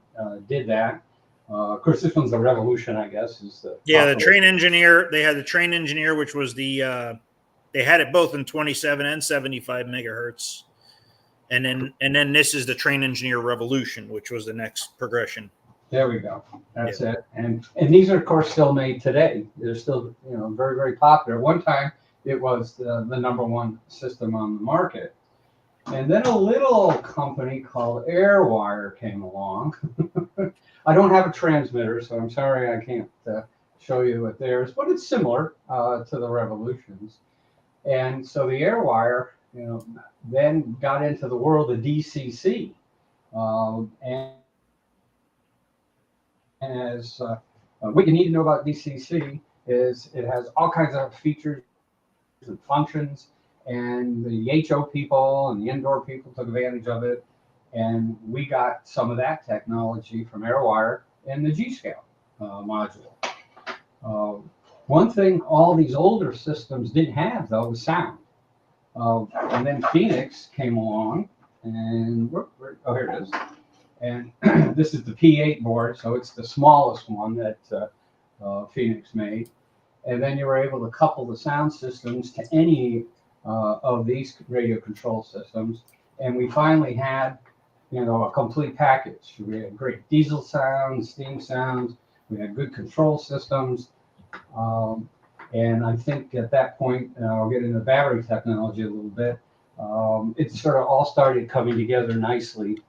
did that. Of course, this one's the Revolution, I guess. The train engineer. They had the train engineer, which was they had it both in 27 and 75 megahertz, and then this is the train engineer Revolution, which was the next progression. There we go. That's it. And these are, of course, still made today. They're still, very, very popular. At one time, it was the number one system on the market. And then a little company called Airwire came along. I don't have a transmitter, so I'm sorry I can't show you what theirs, but it's similar to the Revolutions. And so the Airwire, then got into the world of DCC. And as what you need to know about DCC is it has all kinds of features and functions. And the HO people and the indoor people took advantage of it. And we got some of that technology from Airwire in the G-Scale module. One thing all these older systems didn't have, though, was sound. And then Phoenix came along, and oh, here it is. And this is the P8 board, so it's the smallest one that Phoenix made. And then you were able to couple the sound systems to any of these radio control systems. And we finally had, a complete package. We had great diesel sounds, steam sounds. We had good control systems. And I think at that point, I'll get into battery technology a little bit. It sort of all started coming together nicely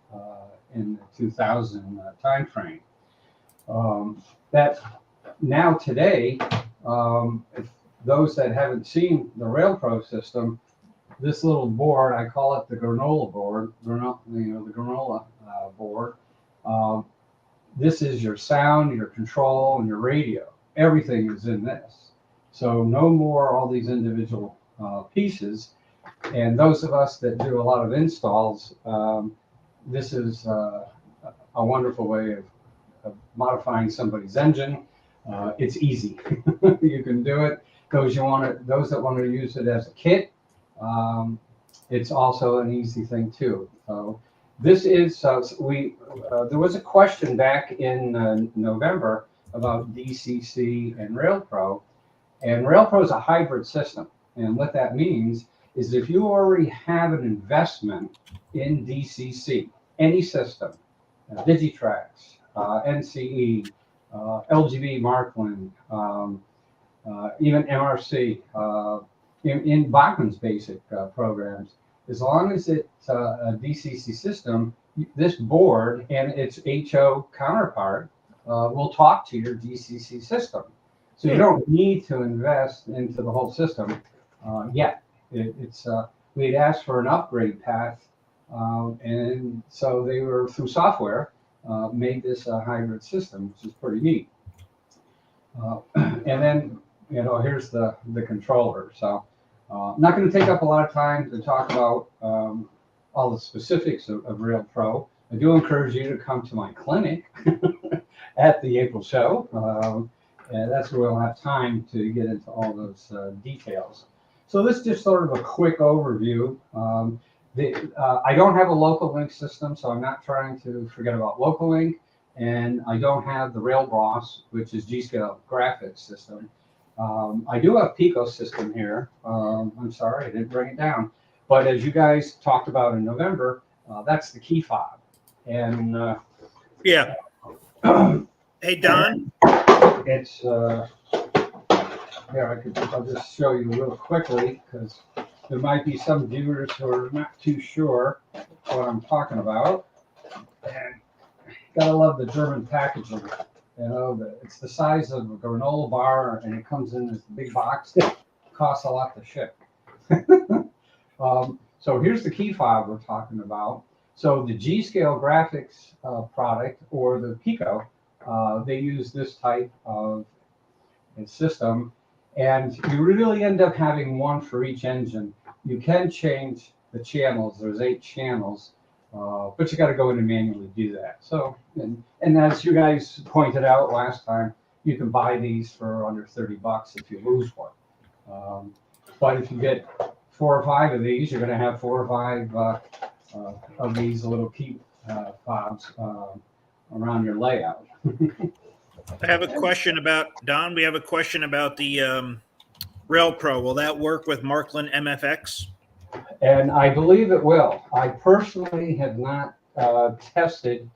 in the 2000 timeframe. That now today, if those that haven't seen the RailPro system, this little board, I call it the granola board, the granola board. This is your sound, your control, and your radio. Everything is in this. So no more all these individual pieces. And those of us that do a lot of installs, this is a wonderful way of modifying somebody's engine. It's easy. You can do it. Those that want to use it as a kit, it's also an easy thing too. So this is there was a question back in November about DCC and RailPro, and RailPro is a hybrid system. And what that means is if you already have an investment in DCC, any system, Digitrax, NCE, LGB Markland, even MRC, in Bachman's basic programs, as long as it's a DCC system, this board and its HO counterpart will talk to your DCC system. So you don't need to invest into the whole system yet. We had asked for an upgrade path, and so they were, through software, made this a hybrid system, which is pretty neat. And then, here's the controller. So I'm not going to take up a lot of time to talk about all the specifics of RailPro. I do encourage you to come to my clinic at the April show. And that's where we'll have time to get into all those details. So this is just sort of a quick overview. I don't have a local link system, so I'm not trying to forget about local link. And I don't have the RailBoss, which is G-Scale graphics system. I do have Pico system here. I'm sorry, I didn't bring it down. But as you guys talked about in November, that's the key fob. And yeah. Hey, Don. It's here. I'll just show you real quickly because there might be some viewers who are not too sure what I'm talking about. And gotta love the German packaging. It's the size of a granola bar, and it comes in this big box. It costs a lot to ship. So here's the key fob we're talking about. So the G-Scale graphics product, or the Pico, they use this type of system, and you really end up having one for each engine. You can change the channels. There's 8 channels, but you got to go in and manually do that. So, and as you guys pointed out last time, you can buy these for under $30 if you lose one. But if you get 4 or 5 of these, you're going to have 4 or 5 of these little key fobs around your layout. I have a question about, Don, we have a question about the RailPro. Will that work with Markland MFX? And I believe it will. I personally have not tested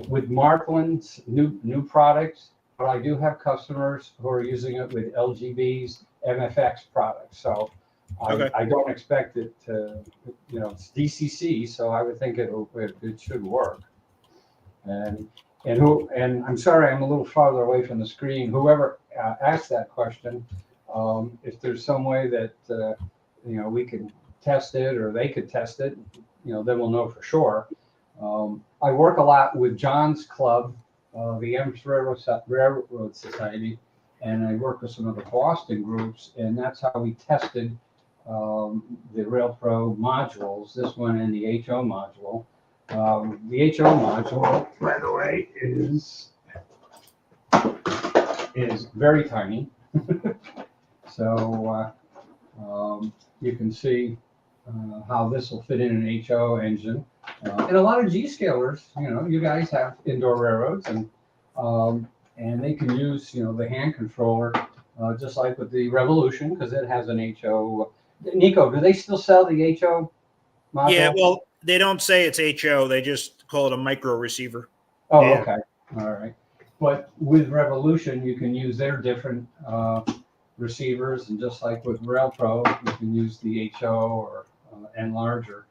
with Markland's new products, but I do have customers who are using it with LGB's MFX products. So Okay. I don't expect it to, it's DCC, so I would think it should work. And I'm sorry, I'm a little farther away from the screen. Whoever asked that question, if there's some way that we can test it, or they could test it, then we'll know for sure. I work a lot with John's club, the Amherst Railway Society, and I work with some of the Boston groups, and that's how we tested the RailPro modules, this one and the HO module. The HO module, by the way, is is very tiny. So you can see how this will fit in an HO engine. And a lot of G-scalers, you guys have indoor railroads, and they can use, the hand controller, just like with the Revolution, because it has an HO. Nico, do they still sell the HO module? Yeah, well, they don't say it's HO. They just call it a micro receiver. Oh, Yeah. okay. All right. But with Revolution, you can use their different receivers, and just like with RailPro, you can use the HO or and larger.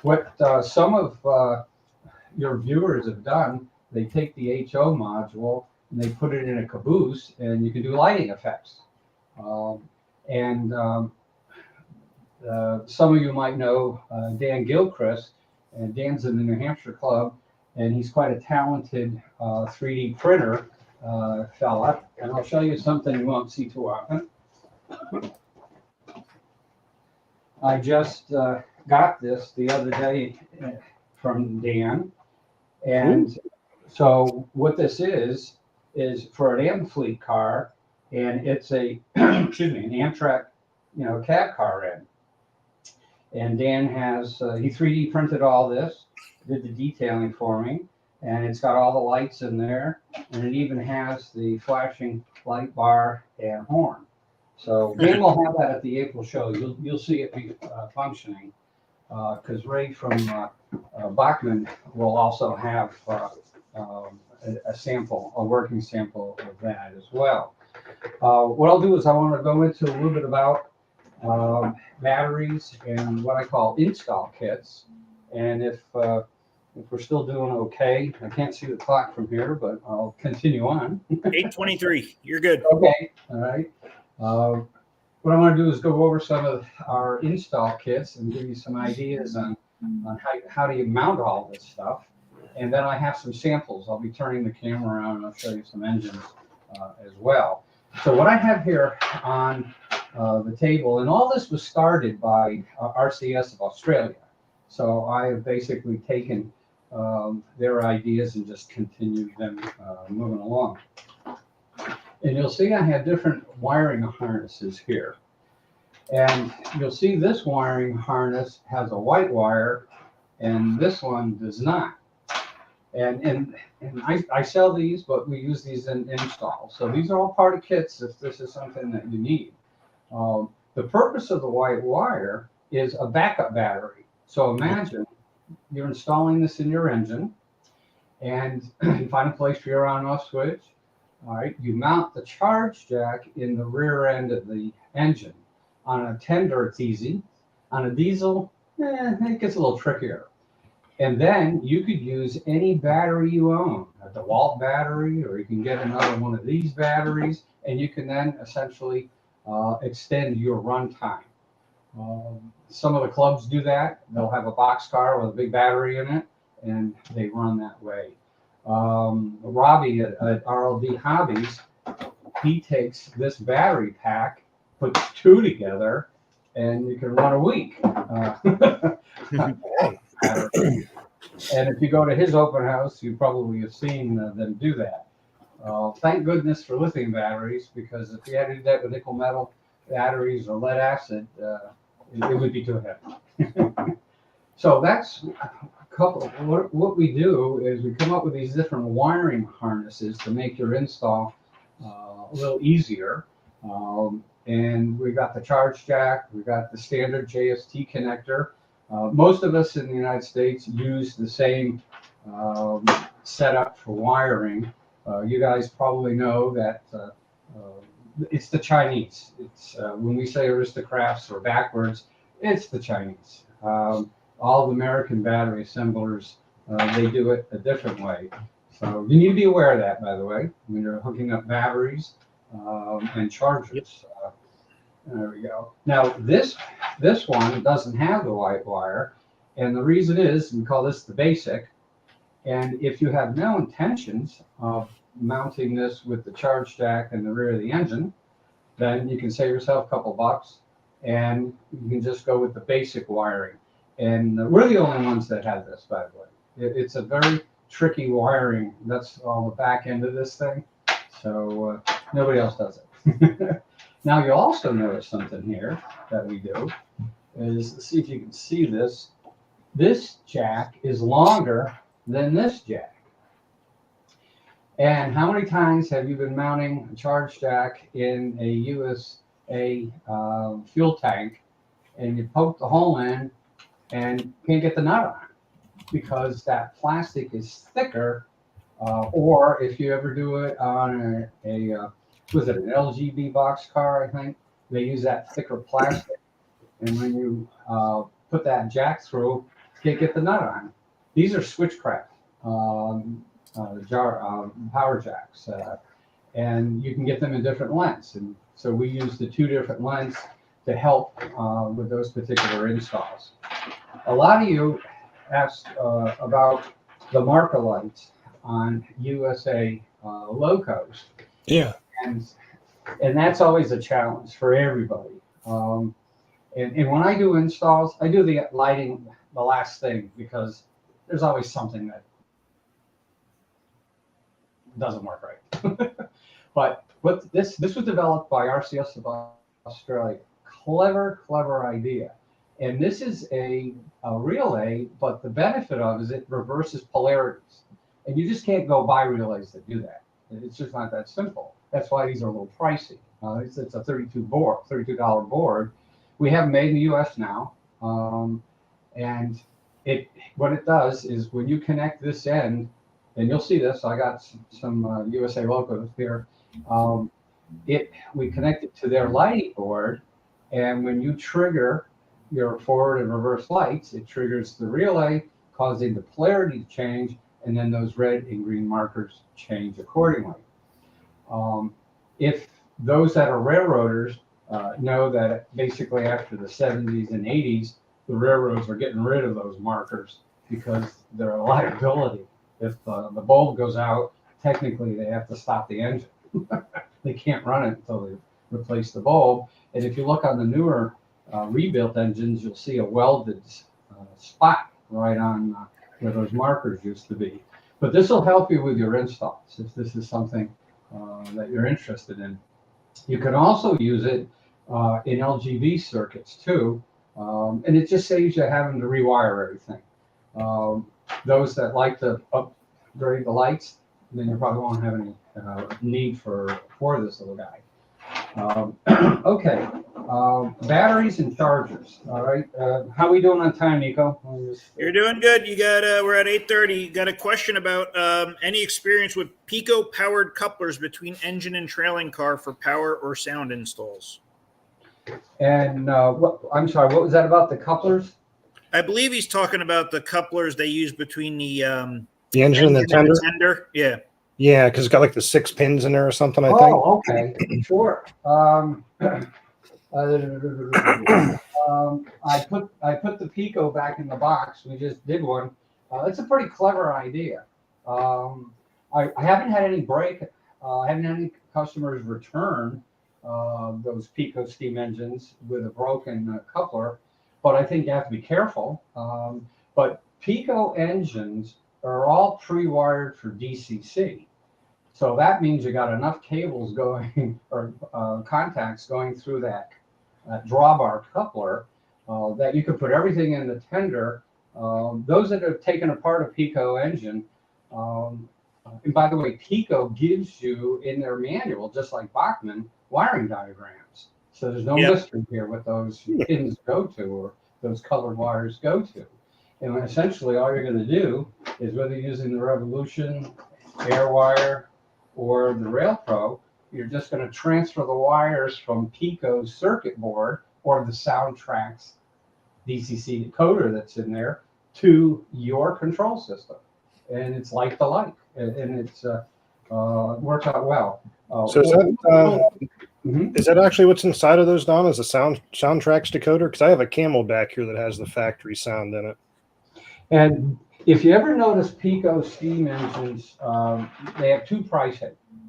What some of your viewers have done, they take the HO module and they put it in a caboose, and you can do lighting effects. And some of you might know Dan Gilchrist, and Dan's in the New Hampshire Club, and he's quite a talented 3D printer fella. And I'll show you something you won't see too often. I just got this the other day from Dan. And so what this is for an Amfleet car, and it's a, excuse me, an Amtrak, cab car end. And Dan has, he 3D printed all this, did the detailing for me, and it's got all the lights in there, and it even has the flashing light bar and horn. So Dan will have that at the April show. You'll see it be functioning, because Ray from Bachman will also have a sample, a working sample of that as well. What I'll do is I want to go into a little bit about batteries and what I call install kits. And if we're still doing okay, I can't see the clock from here, but I'll continue on. 8:23. You're good. Okay. All right. What I want to do is go over some of our install kits and give you some ideas on how do you mount all this stuff. And then I have some samples. I'll be turning the camera around and I'll show you some engines as well. So what I have here on the table, and all this was started by RCS of Australia. So I have basically taken their ideas and just continued them moving along. And you'll see I have different wiring harnesses here. And you'll see this wiring harness has a white wire, and this one does not. And I sell these, but we use these in install. So these are all part of kits if this is something that you need. The purpose of the white wire is a backup battery. So imagine you're installing this in your engine, and you find a place for your on-off switch. All right, you mount the charge jack in the rear end of the engine. On a tender, it's easy. On a diesel, it gets a little trickier. And then you could use any battery you own, a DeWalt battery, or you can get another one of these batteries, and you can then essentially extend your runtime. Some of the clubs do that. They'll have a box car with a big battery in it, and they run that way. Robbie at RLD Hobbies, he takes this battery pack, puts two together, and you can run a week. And if you go to his open house, you probably have seen them do that. Thank goodness for lithium batteries, because if you had to do that with nickel metal batteries or lead acid, it would be too heavy. So that's a couple. What we do is we come up with these different wiring harnesses to make your install a little easier. And we got the charge jack, we got the standard JST connector. Most of us in the United States use the same setup for wiring. You guys probably know that it's the Chinese. It's when we say aristo-crafts or backwards, it's the Chinese. All the American battery assemblers, they do it a different way. So you need to be aware of that, by the way, when you're hooking up batteries and chargers. There we go. Now this one doesn't have the white wire, and the reason is we call this the basic. And if you have no intentions of mounting this with the charge jack in the rear of the engine, then you can save yourself a couple bucks, and you can just go with the basic wiring. And we're the only ones that have this, by the way. It's a very tricky wiring. That's on the back end of this thing. So nobody else does it. Now you'll also notice something here that we do is, see if you can see this. This jack is longer than this jack. And how many times have you been mounting a charge jack in a USA fuel tank and you poke the hole in and can't get the nut on because that plastic is thicker? Or if you ever do it on was it an LGB box car, I think, they use that thicker plastic. And when you put that jack through, you can't get the nut on. These are switchcraft power jacks, and you can get them in different lengths. And so we use the two different lengths to help with those particular installs. A lot of you asked about the marker lights on USA locos. Yeah. And that's always a challenge for everybody. And when I do installs, I do the lighting the last thing because there's always something that doesn't work right. But what this was developed by RCS of Australia. Clever idea. And this is a relay, but the benefit of it is it reverses polarities. And you just can't go buy relays that do that. It's just not that simple. That's why these are a little pricey. It's a $32 board. We have them made in the US now. And what it does is when you connect this end, and you'll see this, I got some USA locos here. We connect it to their lighting board, and when you trigger your forward and reverse lights, it triggers the relay, causing the polarity to change, and then those red and green markers change accordingly. If those that are railroaders know that basically after the 70s and 80s, the railroads are getting rid of those markers because they're a liability. If the bulb goes out, technically they have to stop the engine. They can't run it until they replace the bulb. And if you look on the newer rebuilt engines, you'll see a welded spot right on where those markers used to be. But this will help you with your installs if this is something that you're interested in. You can also use it in LGB circuits too, and it just saves you having to rewire everything. Those that like to upgrade the lights, then you probably won't have any need for this little guy. Okay, batteries and chargers. All right, how are we doing on time, Nico? You're doing good. You got we're at 8:30. You got a question about any experience with Pico powered couplers between engine and trailing car for power or sound installs? And I'm sorry, what was that about the couplers? I believe he's talking about the couplers they use between the engine and the tender. Yeah. Yeah, because it's got like the 6 pins in there or something, I think. Oh, okay. Sure. I put the Pico back in the box. We just did one. It's a pretty clever idea. I haven't had any I haven't had any customers return those Pico steam engines with a broken coupler, but I think you have to be careful. But Pico engines are all pre-wired for DCC. So that means you got enough cables going or contacts going through that drawbar coupler that you could put everything in the tender. Those that have taken apart a Pico engine, and by the way, Pico gives you in their manual, just like Bachmann, wiring diagrams. So there's no mystery here what those pins go to or those colored wires go to. And essentially all you're going to do is whether you're using the Revolution, Airwire, or the RailPro, you're just going to transfer the wires from Pico's circuit board or the Soundtrax DCC decoder that's in there to your control system. And it's like the like, and it's works out well. So is that actually what's inside of those, Don? Is a Soundtrax decoder? Because I have a Camel back here that has the factory sound in it. And if you ever notice Pico steam engines, they have two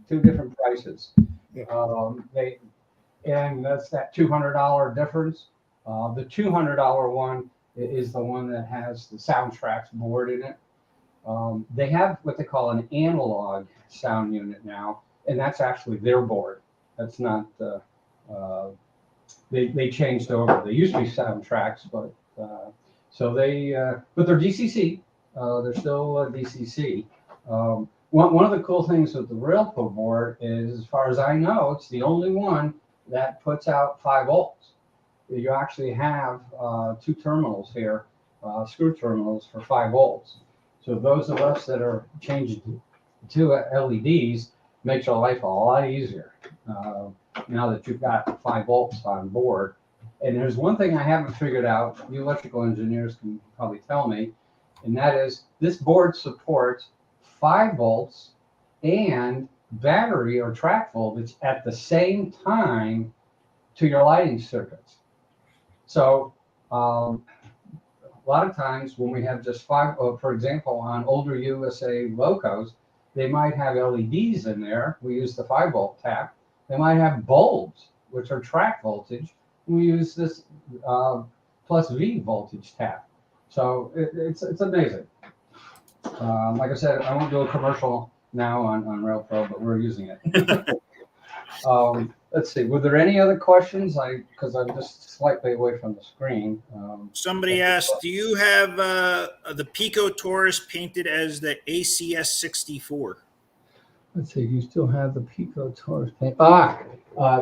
different prices. And that's that $200 difference. The $200 one is the one that has the Soundtrax board in it. They have what they call an analog sound unit now, and that's actually their board. That's not. They changed over. They used to be Soundtracks, but so they but they're DCC. They're still DCC. One of the cool things with the Railpro board is, as far as I know, it's the only one that puts out 5 volts. You actually have 2 terminals here, screw terminals for 5 volts. So those of us that are changing to LEDs makes your life a lot easier now that you've got 5 volts on board. And there's one thing I haven't figured out, you electrical engineers can probably tell me, and that is this board supports 5 volts and battery or track voltage at the same time to your lighting circuits. So a lot of times when we have just 5, for example, on older USA locos, they might have LEDs in there. We use the 5 volt tap. They might have bulbs, which are track voltage. We use this plus V voltage tap. So it's amazing. Like I said, I won't do a commercial now on Railpro, but we're using it. Let's see. Were there any other questions? Because I'm just slightly away from the screen. Somebody asked, do you have the Pico Taurus painted as the ACS 64? Let's see. You still have the Pico Taurus paint?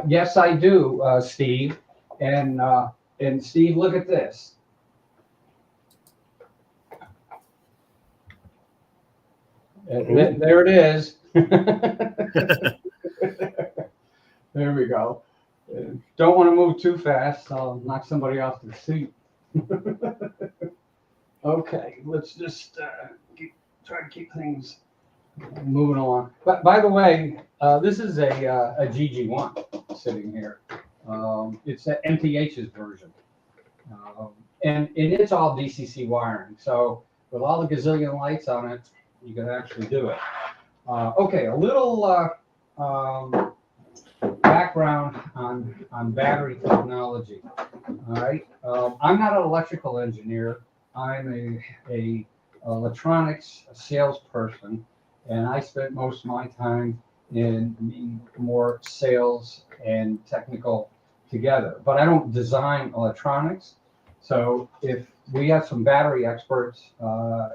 Yes, I do, Steve. And Steve, look at this. There it is. There we go. Don't want to move too fast. I'll knock somebody off the seat. Okay, let's just try to keep things moving along. But by the way, this is a GG1 sitting here. It's an MTH's version. And it's all DCC wiring. So with all the gazillion lights on it, you can actually do it. Okay, a little background on battery technology. All right, I'm not an electrical engineer. I'm a electronics salesperson, and I spent most of my time in more sales and technical together. But I don't design electronics. So if we have some battery experts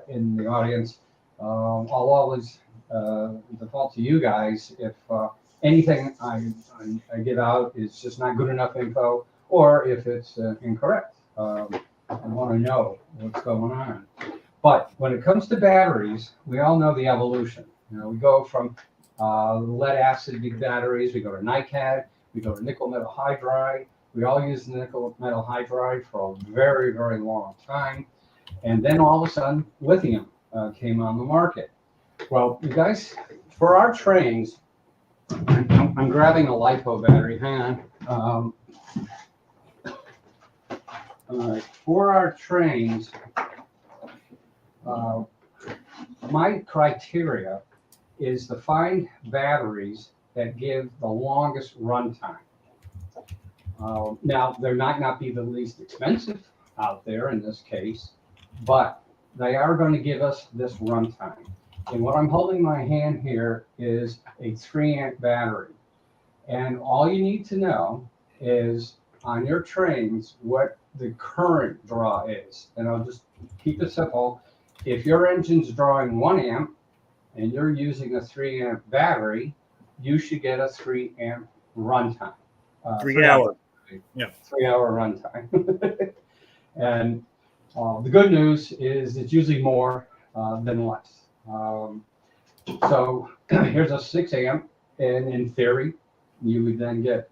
in the audience, I'll always default to you guys if anything I give out is just not good enough info, or if it's incorrect. I want to know what's going on. But when it comes to batteries, we all know the evolution. We go from lead acid batteries, we go to NiCad, we go to nickel metal hydride. We all use nickel metal hydride for a very, very long time. And then all of a sudden, lithium came on the market. Well, you guys, for our trains, I'm grabbing a LiPo battery. Hang on. All right. For our trains, my criteria is to find batteries that give the longest runtime. Now, they might not be the least expensive out there in this case, but they are going to give us this runtime. And what I'm holding in my hand here is a 3-amp battery. And all you need to know is on your trains what the current draw is. And I'll just keep it simple. If your engine's drawing 1 amp and you're using a 3-amp battery, you should get a 3-amp runtime. 3 hour. Yeah. 3-hour runtime. And the good news is it's usually more than less. So here's a 6 amp, and in theory, you would then get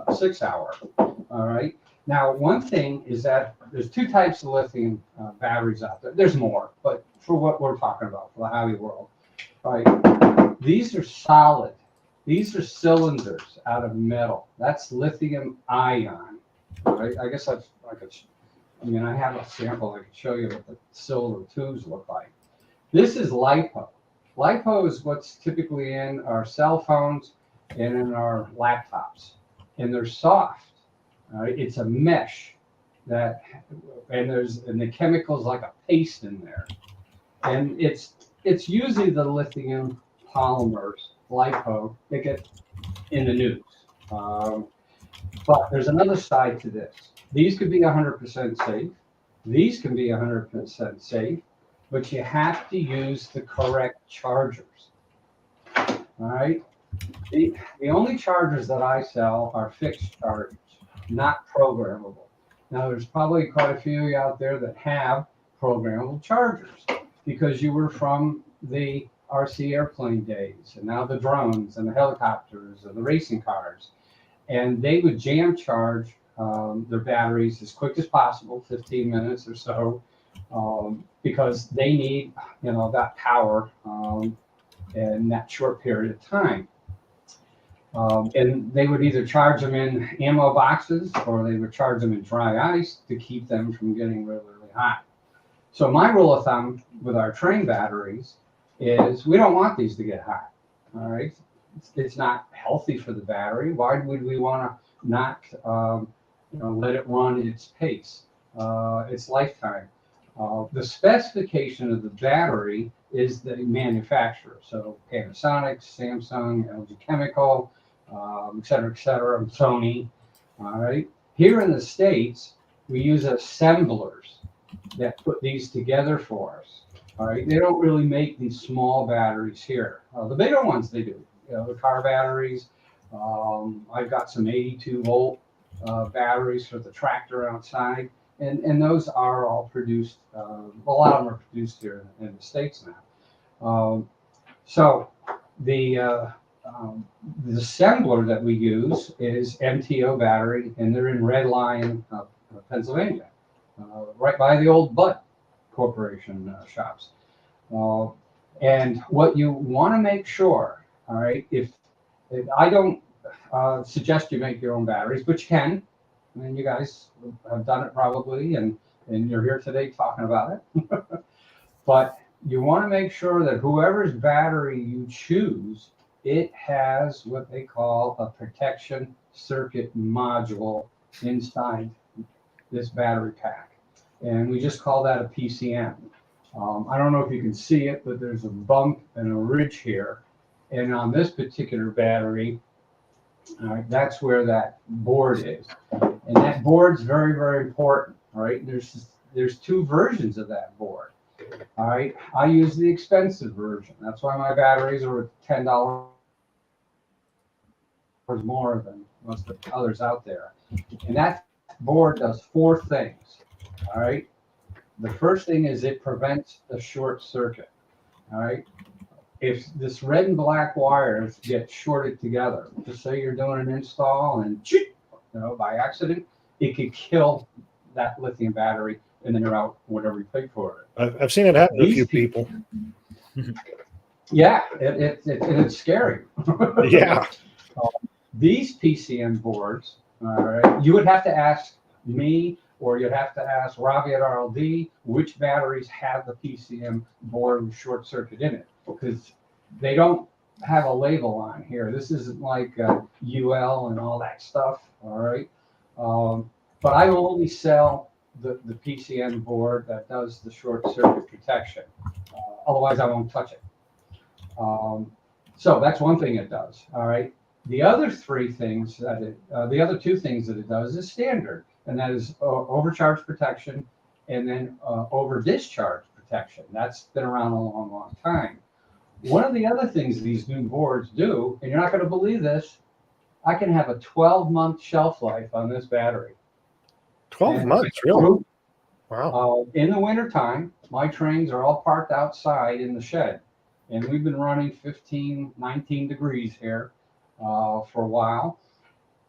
a 6 hour. All right. Now, one thing is that there's 2 types of lithium batteries out there. There's more, but for what we're talking about, for the highway world, all right? These are solid. These are cylinders out of metal. That's lithium ion. Right? I guess I have a sample. I could show you what the cylinder tubes look like. This is LiPo. LiPo is what's typically in our cell phones and in our laptops, and they're soft. All right? It's a mesh and the chemicals like a paste in there, and it's usually the lithium polymers LiPo, they get in the news. But there's another side to this. These could be 100% safe. These can be 100% safe, but you have to use the correct chargers. All right. The only chargers that I sell are fixed chargers, not programmable. Now, there's probably quite a few of you out there that have programmable chargers because you were from the RC airplane days, and now the drones and the helicopters and the racing cars. And they would jam charge their batteries as quick as possible, 15 minutes or so, because they need, that power in that short period of time. And they would either charge them in ammo boxes or they would charge them in dry ice to keep them from getting really, really hot. So my rule of thumb with our train batteries is we don't want these to get hot. All right. It's not healthy for the battery. Why would we want to not let it run its pace, its lifetime? The specification of the battery is the manufacturer. So Panasonic, Samsung, LG Chemical, et cetera, Sony. All right. Here in the States, we use assemblers that put these together for us. All right. They don't really make these small batteries here. The bigger ones they do. The car batteries. I've got some 82-volt batteries for the tractor outside. And those are all produced, a lot of them are produced here in the States now. So the assembler that we use is MTO battery, and they're in Red Lion, Pennsylvania, right by the old Bud Corporation shops. And what you want to make sure, all right, if I don't suggest you make your own batteries, but you can. I mean, you guys have done it probably, and you're here today talking about it. But you want to make sure that whoever's battery you choose, it has what they call a protection circuit module inside this battery pack. And we just call that a PCM. I don't know if you can see it, but there's a bump and a ridge here. And on this particular battery, that's where that board is. And that board's very, very important. All right. There's two versions of that board. All right. I use the expensive version. That's why my batteries are $10 more than most of the others out there. And that board does four things. All right. The first thing is it prevents a short circuit. All right. If this red and black wires get shorted together, just say you're doing an install and by accident, it could kill that lithium battery, and then you're out whatever you paid for it. I've seen it happen to a few people. Yeah, it's scary. Yeah. These PCM boards, all right, you would have to ask me, or you'd have to ask Robbie at RLD which batteries have the PCM board with short circuit in it, because they don't have a label on here. This isn't like UL and all that stuff, all right? But I will only sell the PCM board that does the short circuit protection. Otherwise, I won't touch it. So that's one thing it does, all right? The other three things that the other two things that it does is standard, and that is overcharge protection and then over discharge protection. That's been around a long, long time. One of the other things these new boards do, and you're not going to believe this, I can have a 12-month shelf life on this battery. 12 months, really? Wow. In the wintertime, my trains are all parked outside in the shed. And we've been running 15, 19 degrees here for a while.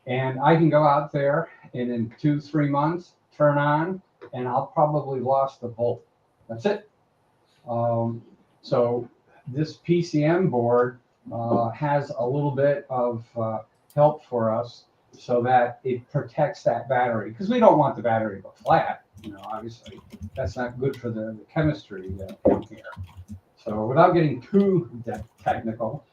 And I can go out there and in 2-3 months, turn on, and I'll probably lost a volt. That's it. So this PCM board has a little bit of help for us so that it protects that battery, because we don't want the battery to go flat. Obviously, that's not good for the chemistry in here. So without getting too technical,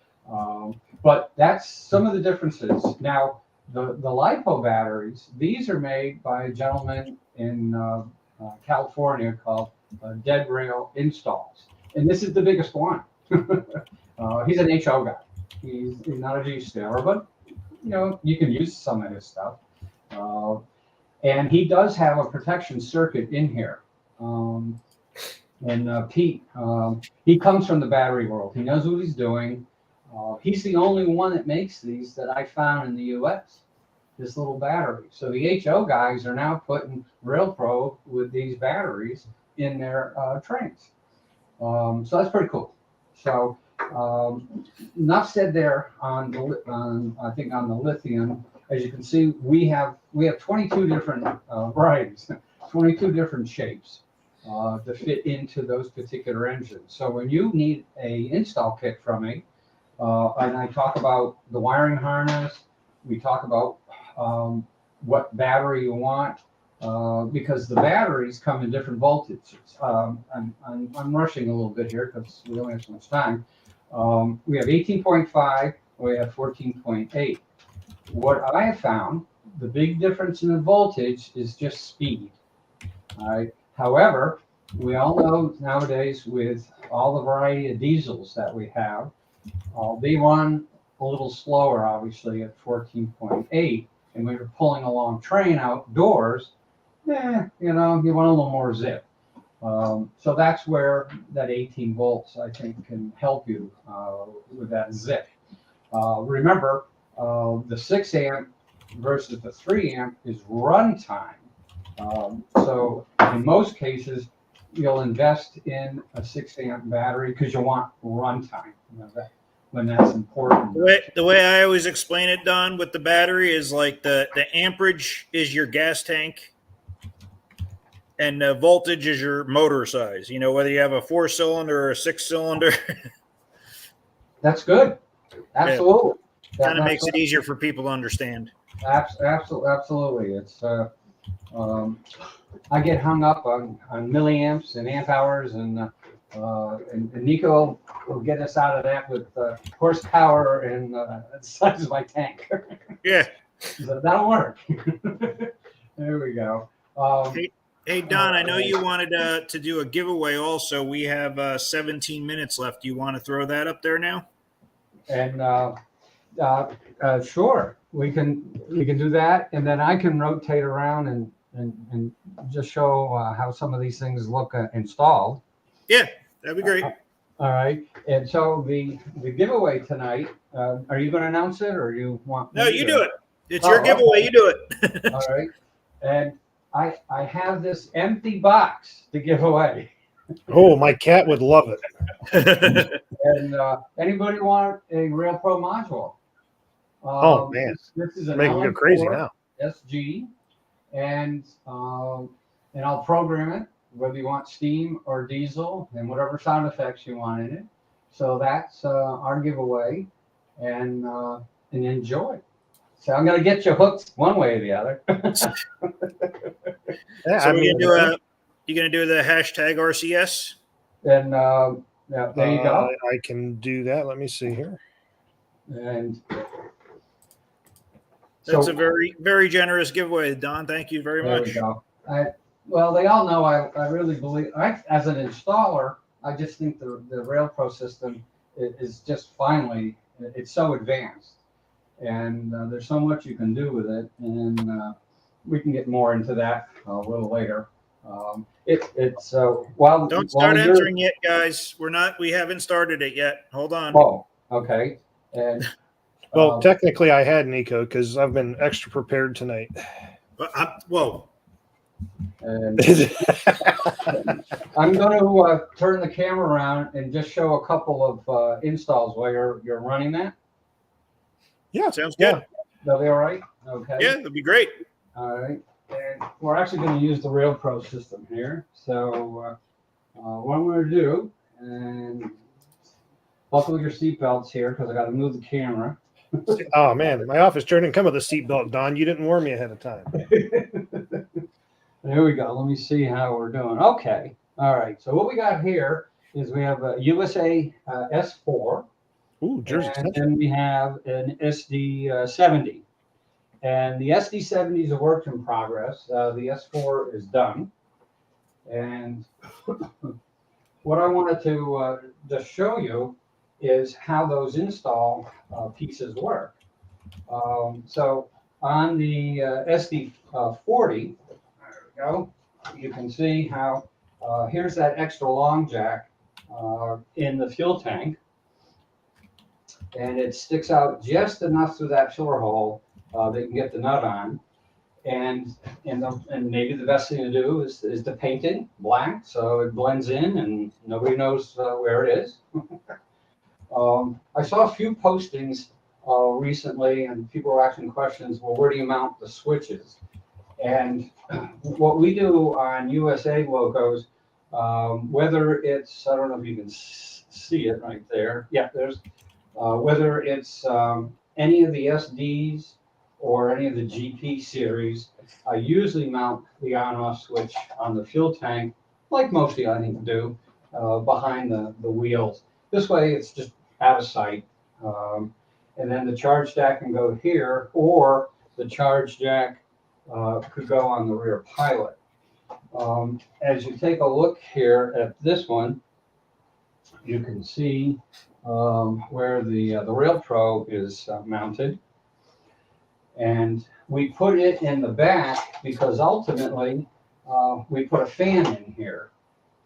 but that's some of the differences. Now, the LiPo batteries, these are made by a gentleman in California called Dead Rail Installs. And this is the biggest one. He's an HO guy. He's not a G-scaler, but you can use some of his stuff. And he does have a protection circuit in here. And Pete, he comes from the battery world. He knows what he's doing. He's the only one that makes these that I found in the U.S., this little battery. So the HO guys are now putting RailPro with these batteries in their trains. So that's pretty cool. So enough said there on the lithium. As you can see, we have 22 different varieties, 22 different shapes to fit into those particular engines. So when you need a install kit from me, and I talk about the wiring harness, we talk about what battery you want, because the batteries come in different voltages. I'm rushing a little bit here because we don't have so much time. We have 18.5, we have 14.8. What I have found, the big difference in the voltage is just speed. All right. However, we all know nowadays with all the variety of diesels that we have, they run a little slower, obviously, at 14.8. And when you're pulling a long train outdoors, you want a little more zip. So that's where that 18 volts, I think, can help you with that zip. Remember, the 6 amp versus the 3 amp is runtime. So in most cases, you'll invest in a 6 amp battery because you want runtime. When that's important. The way I always explain it, Don, with the battery is like the amperage is your gas tank, and the voltage is your motor size. Whether you have a 4-cylinder or a 6-cylinder. That's good. Absolutely. Yeah. Kind of makes it easier for people to understand. Absolutely. It's I get hung up on milliamps and amp hours, and Nico will get us out of that with horsepower and the size of my tank. Yeah. So that'll work. There we go. Hey, Don, I know you wanted to do a giveaway also. We have 17 minutes left. Do you want to throw that up there now? And sure, we can do that, and then I can rotate around and just show how some of these things look installed. Yeah, that'd be great. All right, and so the giveaway tonight, are you going to announce it, or you want? No, you do it. It's your giveaway. You do it. All right, and I have this empty box to give away. Oh, my cat would love it. And anybody want a RailPro module? Oh man, this is making you crazy now. SG, and I'll program it whether you want steam or diesel and whatever sound effects you want in it. So that's our giveaway, and enjoy. So I'm gonna get you hooked one way or the other. Yeah, so you gonna do the hashtag RCS? And yeah, there you go. I can do that. Let me see here. And that's a very, very generous giveaway, Don. Thank you very much. There we go. Well, they all know I really believe. As an installer, I just think the RailPro system is just finally, it's so advanced, and there's so much you can do with it, and we can get more into that a little later. It's while don't start entering yet, guys. We haven't started it yet. Hold on. Oh, okay. And well, technically, I had Nico because I've been extra prepared tonight. Whoa. And I'm going to turn the camera around and just show a couple of installs while you're running that. Yeah, sounds good. Yeah. That'll be all right. Okay. Yeah, that'll be great. All right. And we're actually going to use the RailPro system here. So what I'm going to do, and buckle your seatbelts here because I got to move the camera. Oh man, my office chair didn't come with a seatbelt, Don. You didn't warn me ahead of time. There we go. Let me see how we're doing. Okay. All right. So what we got here is we have a USA S4. Ooh, Jersey. And then we have an SD70. And the SD70 is a work in progress. The S4 is done. And what I wanted to just show you is how those install pieces work. So on the SD40, there we go, you can see how here's that extra long jack in the fuel tank, and it sticks out just enough through that filler hole that you can get the nut on. And maybe the best thing to do is to paint it black so it blends in and nobody knows where it is. I saw a few postings recently, and people were asking questions. Well, where do you mount the switches? And what we do on USA locos, whether it's, I don't know if you can see it right there. Yeah, there's whether it's any of the SDs or any of the GP series, I usually mount the on-off switch on the fuel tank, like most of the I think do, behind the wheels. This way, it's just out of sight. And then the charge jack can go here, or the charge jack could go on the rear pilot. As you take a look here at this one, you can see where the Rail Pro is mounted. And we put it in the back because ultimately we put a fan in here.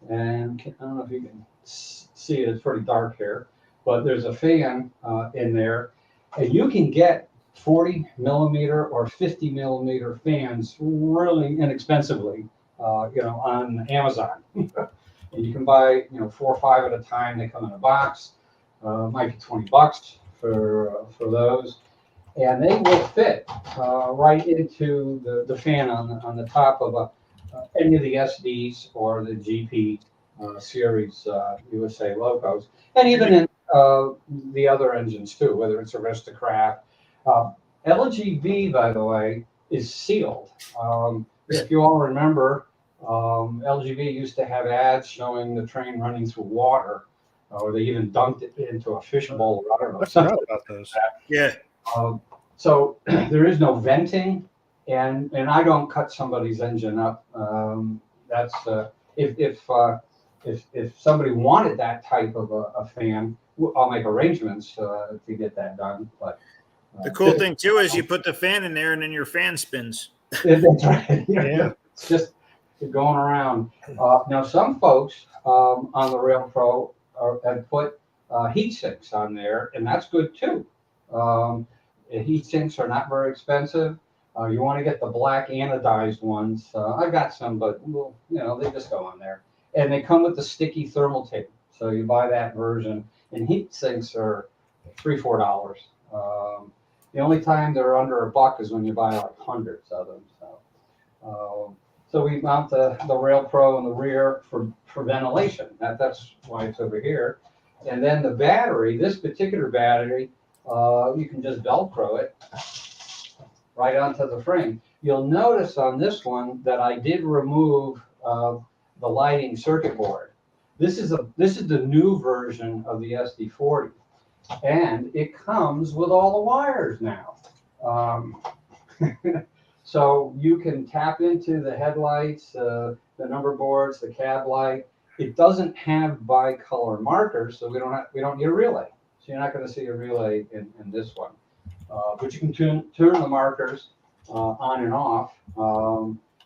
And I don't know if you can see it, it's pretty dark here, but there's a fan in there. And you can get 40 millimeter or 50 millimeter fans really inexpensively, on Amazon. And you can buy, 4 or 5 at a time. They come in a box. Might be $20 for those. And they will fit right into the fan on the top of any of the SDs or the GP series USA locos, and even in the other engines too, whether it's aristo-craft. LGV, by the way, is sealed. If you all remember, LGV used to have ads showing the train running through water, or they even dunked it into a fishbowl. I don't know. I forgot about those. Yeah. So there is no venting, and I don't cut somebody's engine up. That's if somebody wanted that type of a fan, I'll make arrangements to get that done. But The cool thing too is you put the fan in there and then your fan spins. that's right. Yeah. It's just going around. Now some folks on the Rail Pro have put heat sinks on there, and that's good too. Heat sinks are not very expensive. You want to get the black anodized ones. I've got some, but they just go on there. And they come with the sticky thermal tape. So you buy that version. And heat sinks are $3-4. The only time they're under $1 is when you buy like hundreds of them. So we mount the Rail Pro in the rear for ventilation. That's why it's over here. And then the battery, this particular battery, you can just Velcro it right onto the frame. You'll notice on this one that I did remove the lighting circuit board. This is the new version of the SD40, and it comes with all the wires now. So you can tap into the headlights, the number boards, the cab light. It doesn't have bicolor markers, so we don't need a relay. So you're not going to see a relay in this one. But you can turn the markers on and off.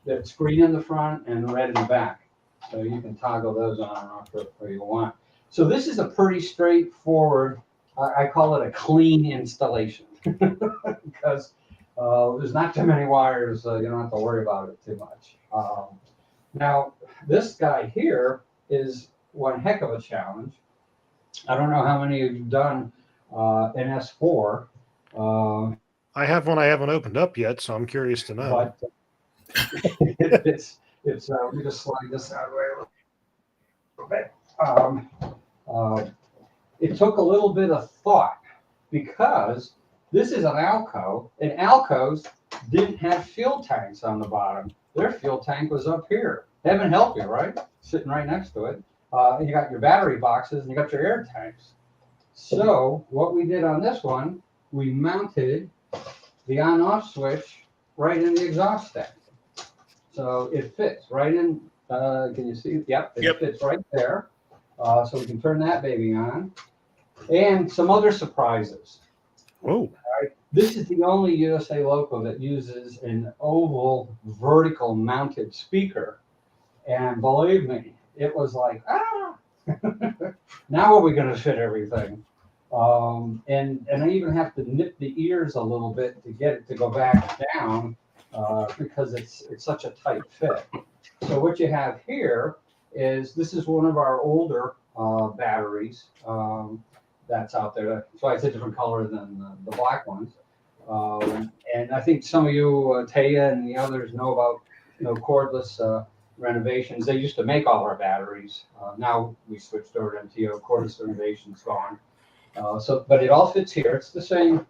There's green in the front and red in the back. So you can toggle those on and off where you want. So this is a pretty straightforward, I call it a clean installation. Because there's not too many wires. You don't have to worry about it too much. Now, this guy here is one heck of a challenge. I don't know how many of you have done an S4. I have one I haven't opened up yet, so I'm curious to know. But it's let me just slide this out of the way a little bit. It took a little bit of thought because this is an Alco, and Alcos didn't have fuel tanks on the bottom. Their fuel tank was up here. Heaven help you, right? Sitting right next to it. And you got your battery boxes and you got your air tanks. So what we did on this one, we mounted the on-off switch right in the exhaust stack. So it fits right in. Can you see? Yep, it fits right there. So we can turn that baby on. And some other surprises. Oh, This is the only USA loco that uses an oval vertical mounted speaker. And believe me, it was like, now are we going to fit everything? And I even have to nip the ears a little bit to get it to go back down because it's such a tight fit. So what you have here is, this is one of our older batteries that's out there. That's why it's a different color than the black ones. And I think some of you, Taya and the others, know about cordless renovations. They used to make all our batteries. Now we switched over to MTO. Cordless renovations gone. But it all fits here. It's the same,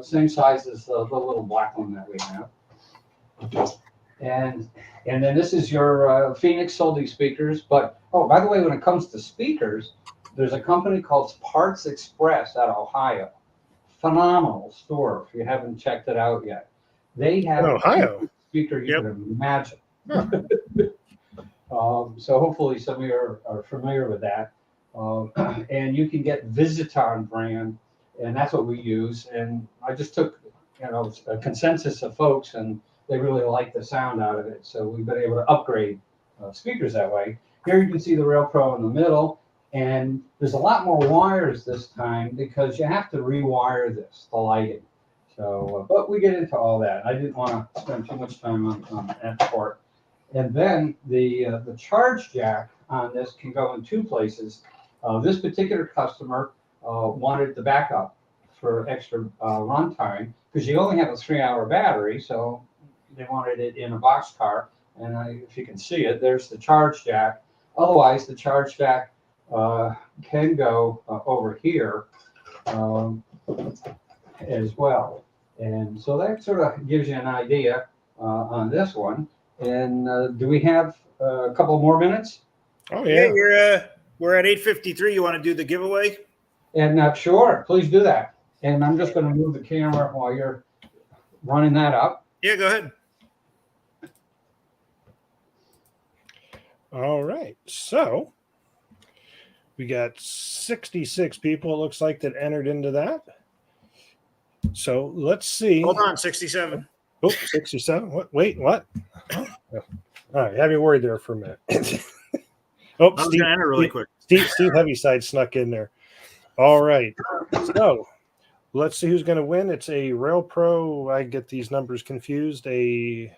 same size as the little black one that we have. And then this is your Phoenix sold these speakers. But by the way, when it comes to speakers, there's a company called Parts Express out of Ohio. Phenomenal store if you haven't checked it out yet. They have Ohio speaker you can imagine. So hopefully some of you are familiar with that. And you can get Visiton brand, and that's what we use. And I just took a consensus of folks, and they really like the sound out of it. So we've been able to upgrade speakers that way. Here you can see the Rail Pro in the middle. And there's a lot more wires this time because you have to rewire the lighting. So, but we get into all that. I didn't want to spend too much time on that part. And then the charge jack on this can go in two places. This particular customer wanted the backup for extra runtime because you only have a 3-hour battery, so they wanted it in a boxcar. And if you can see it, there's the charge jack. Otherwise, the charge jack can go over here as well. And so that sort of gives you an idea on this one. And do we have a couple more minutes? Oh, yeah. We're at 8:53. You want to do the giveaway? And sure, please do that. And I'm just going to move the camera while you're running that up. Yeah, go ahead. All right. So we got 66 people, it looks like, that entered into that. So let's see. Hold on, 67. Oh, 67. What? Wait, what? All right, have you worried there for a minute. I was going to enter really quick. Steve Heavyside snuck in there. All right. So let's see who's going to win. It's a Rail Pro. I get these numbers confused. A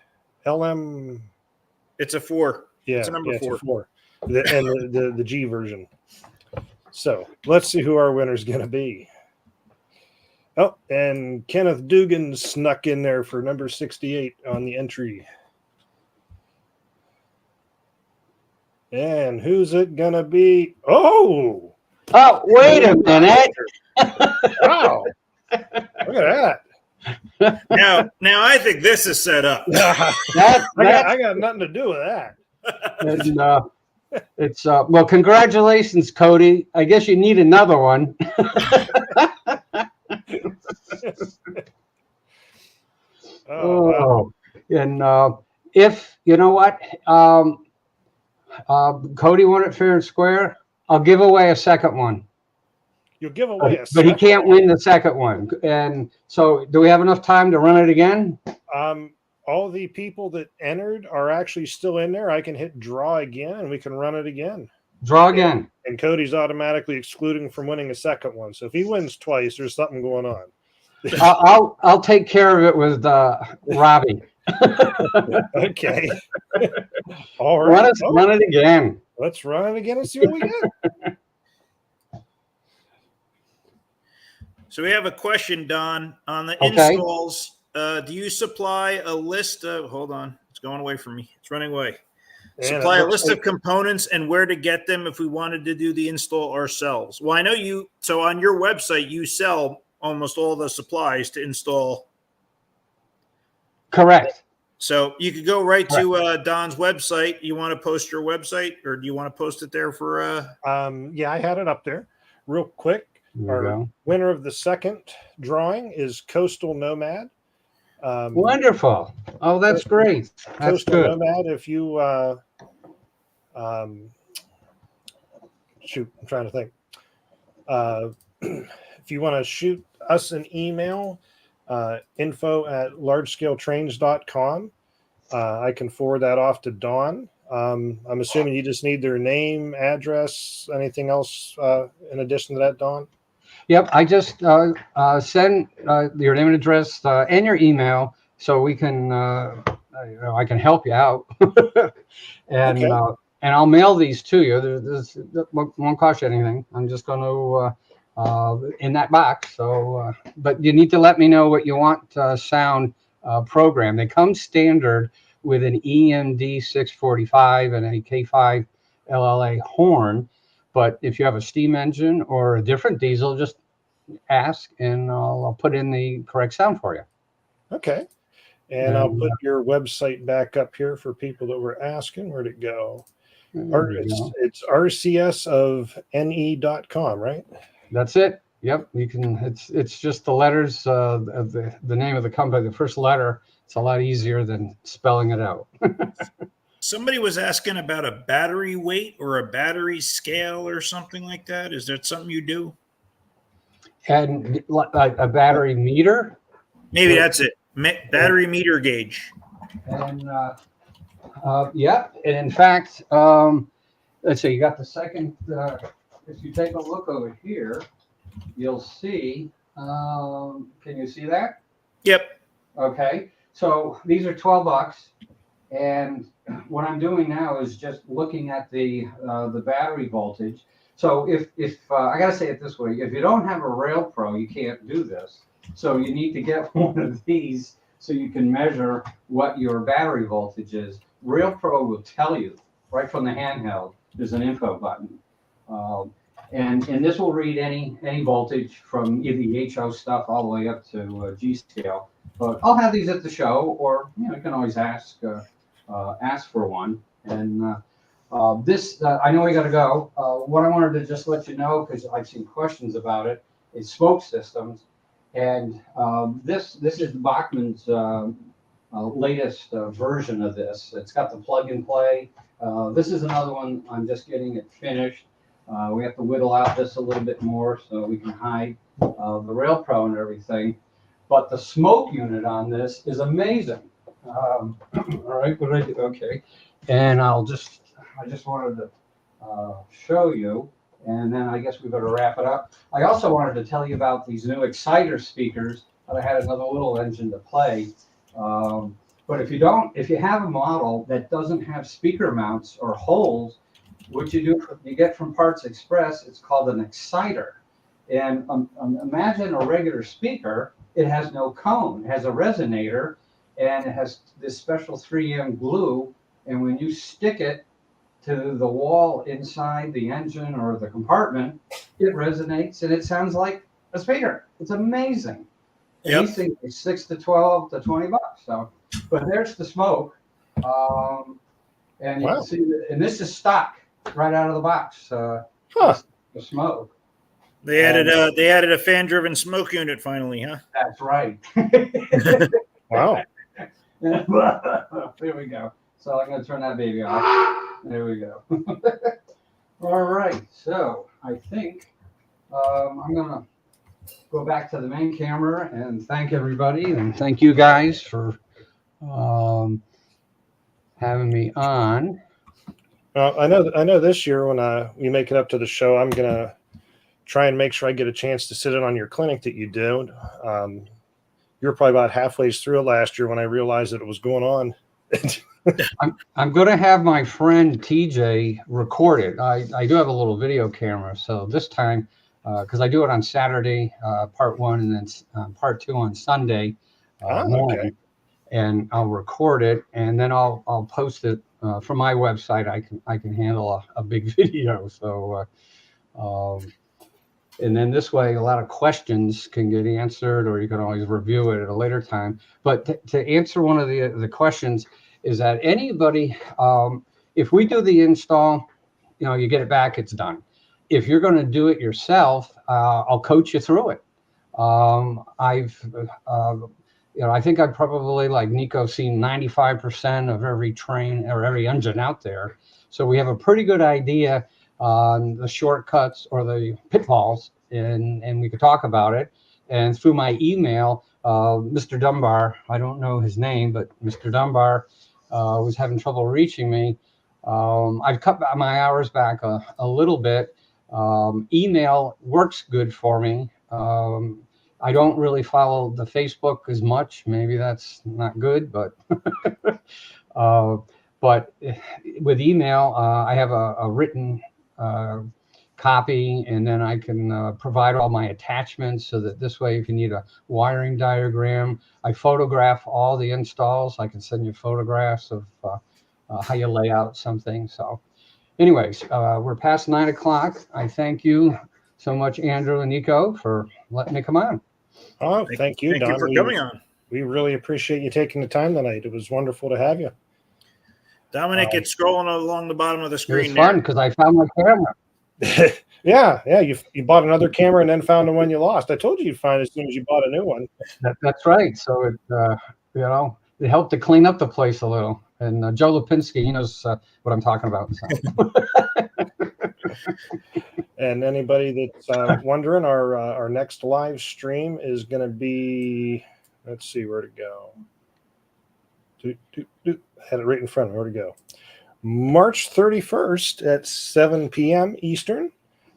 LM. It's a 4. Yeah, it's a number 4. It's a 4. And the G version. So let's see who our winner is going to be. Oh, and Kenneth Dugan snuck in there for number 68 on the entry. And who's it going to be? Oh, wait a minute. Wow. Look at that. Now I think this is set up. I got nothing to do with that. And, it's well, congratulations, Cody. I guess you need another one. Wow. And if you know what, Cody won it fair and square, I'll give away a second one. You'll give away a but he can't win the second one. And so, do we have enough time to run it again? All the people that entered are actually still in there. I can hit draw again, and we can run it again. Draw again. And Cody's automatically excluding from winning a second one. So if he wins twice, there's something going on. I'll take care of it with Robbie. Okay. All right. Run it again. Let's run it again and see what we get. So we have a question, Don, on the installs. Do you supply a list of? Hold on, it's going away from me. It's running away. Supply a list of components and where to get them if we wanted to do the install ourselves. Well, I know you. So on your website, you sell almost all the supplies to install. Correct. So you could go right to Don's website. You want to post your website, or do you want to post it there for? Yeah, I had it up there real quick. Our winner of the second drawing is Coastal Nomad. Wonderful. Oh, that's great. That's Coastal good. Nomad, if you shoot, I'm trying to think. If you want to shoot us an email, info@largescaletrains.com. I can forward that off to Dawn. I'm assuming you just need their name, address, anything else in addition to that, Dawn? Yep, I just send your name and address and your email so we can, I can help you out. and Okay. and I'll mail these to you. There's won't cost you anything. I'm just going to in that box. So, but you need to let me know what you want sound program. They come standard with an EMD 645 and a K5 LLA horn. But if you have a steam engine or a different diesel, just ask and I'll put in the correct sound for you. Okay. And I'll put your website back up here for people that were asking. Where'd it go? It's rcsofne.com, right? That's it. Yep. You can, it's just the letters of the name of the company, the first letter. It's a lot easier than spelling it out. Somebody was asking about a battery weight or a battery scale or something like that. Is that something you do? And a battery meter. Maybe that's it. Battery meter gauge. And yeah. And in fact, let's see, you got the second, if you take a look over here, you'll see, can you see that? Yep. Okay. So these are $12. And what I'm doing now is just looking at the battery voltage. So if I got to say it this way, if you don't have a Rail Pro, you can't do this. So you need to get one of these so you can measure what your battery voltage is. Rail Pro will tell you right from the handheld. There's an info button, and this will read any voltage from either the HO stuff all the way up to G scale. But I'll have these at the show, or you can always ask for one. And this, I know we got to go. What I wanted to just let you know, because I've seen questions about it, is smoke systems. And this is Bachmann's latest version of this. It's got the plug and play. This is another one. I'm just getting it finished. We have to whittle out this a little bit more so we can hide the Rail Pro and everything. But the smoke unit on this is amazing. All right, what did I do? Okay, and I just wanted to show you, and then I guess we better wrap it up. I also wanted to tell you about these new Exciter speakers. I had another little engine to play. But if you have a model that doesn't have speaker mounts or holes, what you get from Parts Express, it's called an exciter. And imagine a regular speaker, it has no cone, it has a resonator, and it has this special 3M glue. And when you stick it to the wall inside the engine or the compartment, it resonates and it sounds like a speaker. It's amazing. Yep. These things are $6 to $12 to $20. So, but there's the smoke, and you can see that, and this is stock right out of the box. The smoke. They added a fan-driven smoke unit finally, huh? That's right. Wow. There we go. So I'm going to turn that baby off. There we go. All right. So I think I'm going to go back to the main camera and thank everybody, and thank you guys for having me on. I know this year when we make it up to the show, I'm gonna try and make sure I get a chance to sit in on your clinic that you do. You were probably about halfway through it last year when I realized that it was going on. I'm going to have my friend TJ record it. I do have a little video camera, so this time, because I do it on Saturday, part 1, and then part 2 on Sunday morning. Okay. And I'll record it, and then I'll post it from my website. I can handle a big video. So, and then this way, a lot of questions can get answered, or you can always review it at a later time. But to answer one of the questions is that anybody, if we do the install, you get it back, it's done. If you're going to do it yourself, I'll coach you through it. I think I've probably, like Nico, seen 95% of every train or every engine out there. So we have a pretty good idea on the shortcuts or the pitfalls and we could talk about it. And through my email, Mr. Dunbar, I don't know his name, but Mr. Dunbar was having trouble reaching me. I've cut my hours back a little bit. Email works good for me. I don't really follow the Facebook as much. Maybe that's not good, but but with email, I have a written copy, and then I can provide all my attachments so that this way, if you need a wiring diagram, I photograph all the installs. I can send you photographs of how you lay out something. So anyways, we're past 9 o'clock. I thank you so much, Andrew and Nico, for letting me come on. Oh, thank you, Don. Thank you for coming on. We really appreciate you taking the time tonight. It was wonderful to have you. Dominic, it's scrolling along the bottom of the It screen. was fun because I found my camera. Yeah. You bought another camera and then found the one you lost. I told you you'd find it as soon as you bought a new one. That's right. So it helped to clean up the place a little. And Joe Lipinski, he knows what I'm talking about. So. And anybody that's wondering, our next live stream is going to be, let's see where to go. Had it right in front of me. Where to go? March 31st at 7 p.m. Eastern.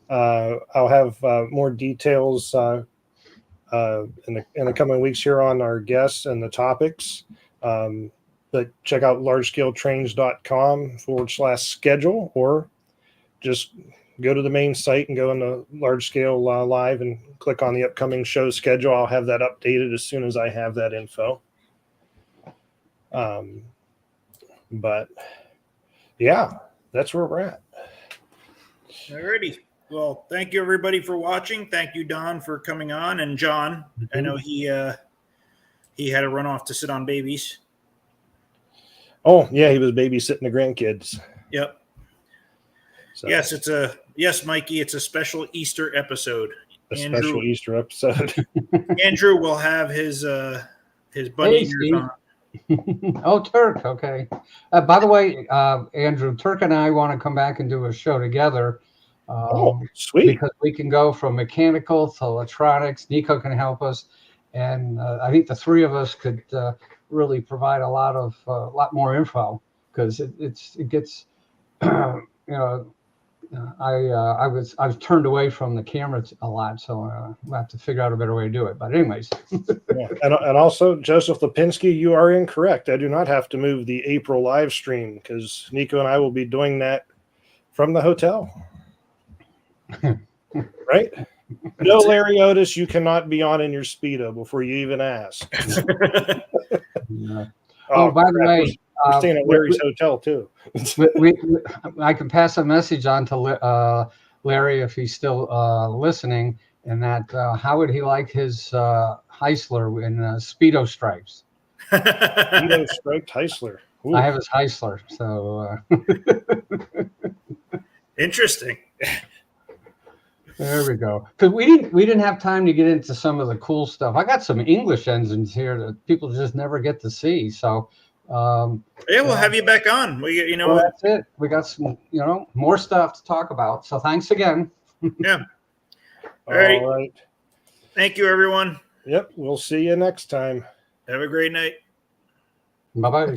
I'll have more details in the coming weeks here on our guests and the topics. But check out largescaletrains.com/schedule, or just go to the main site and go into Large Scale Live and click on the upcoming show schedule. I'll have that updated as soon as I have that info. But yeah, that's where we're at. Alrighty. Well, thank you everybody for watching. Thank you, Don, for coming on, and John. I know he had to run off to sit on babies. Oh yeah, he was babysitting the grandkids. Yep. So, Yes, Mikey. It's a special Easter episode. Special Easter episode. Andrew will have his buddy ears on. Oh, Turk. Okay. By the way, Andrew, Turk and I want to come back and do a show together. Sweet. Because we can go from mechanical to electronics. Nico can help us, and I think the three of us could really provide a lot more info, because it gets I was turned away from the camera a lot, so we'll have to figure out a better way to do it. But anyways. Yeah. And also, Joseph Lipinski, you are incorrect. I do not have to move the April live stream, because Nico and I will be doing that from the hotel. Right? No, Larry Otis, you cannot be on in your Speedo before you even ask. By the way, we're staying at Larry's hotel too. I can pass a message on to Larry if he's still listening, and that how would he like his Heisler in Speedo stripes? Speedo striped Heisler. Ooh. I have his Heisler, so Interesting. There we go. Because we didn't have time to get into some of the cool stuff. I got some English engines here that people just never get to see. So yeah, we'll have you back on. Well, that's it. We got some more stuff to talk about. So thanks again. Yeah. All right. Thank you, everyone. Yep. We'll see you next time. Have a great night. Bye-bye.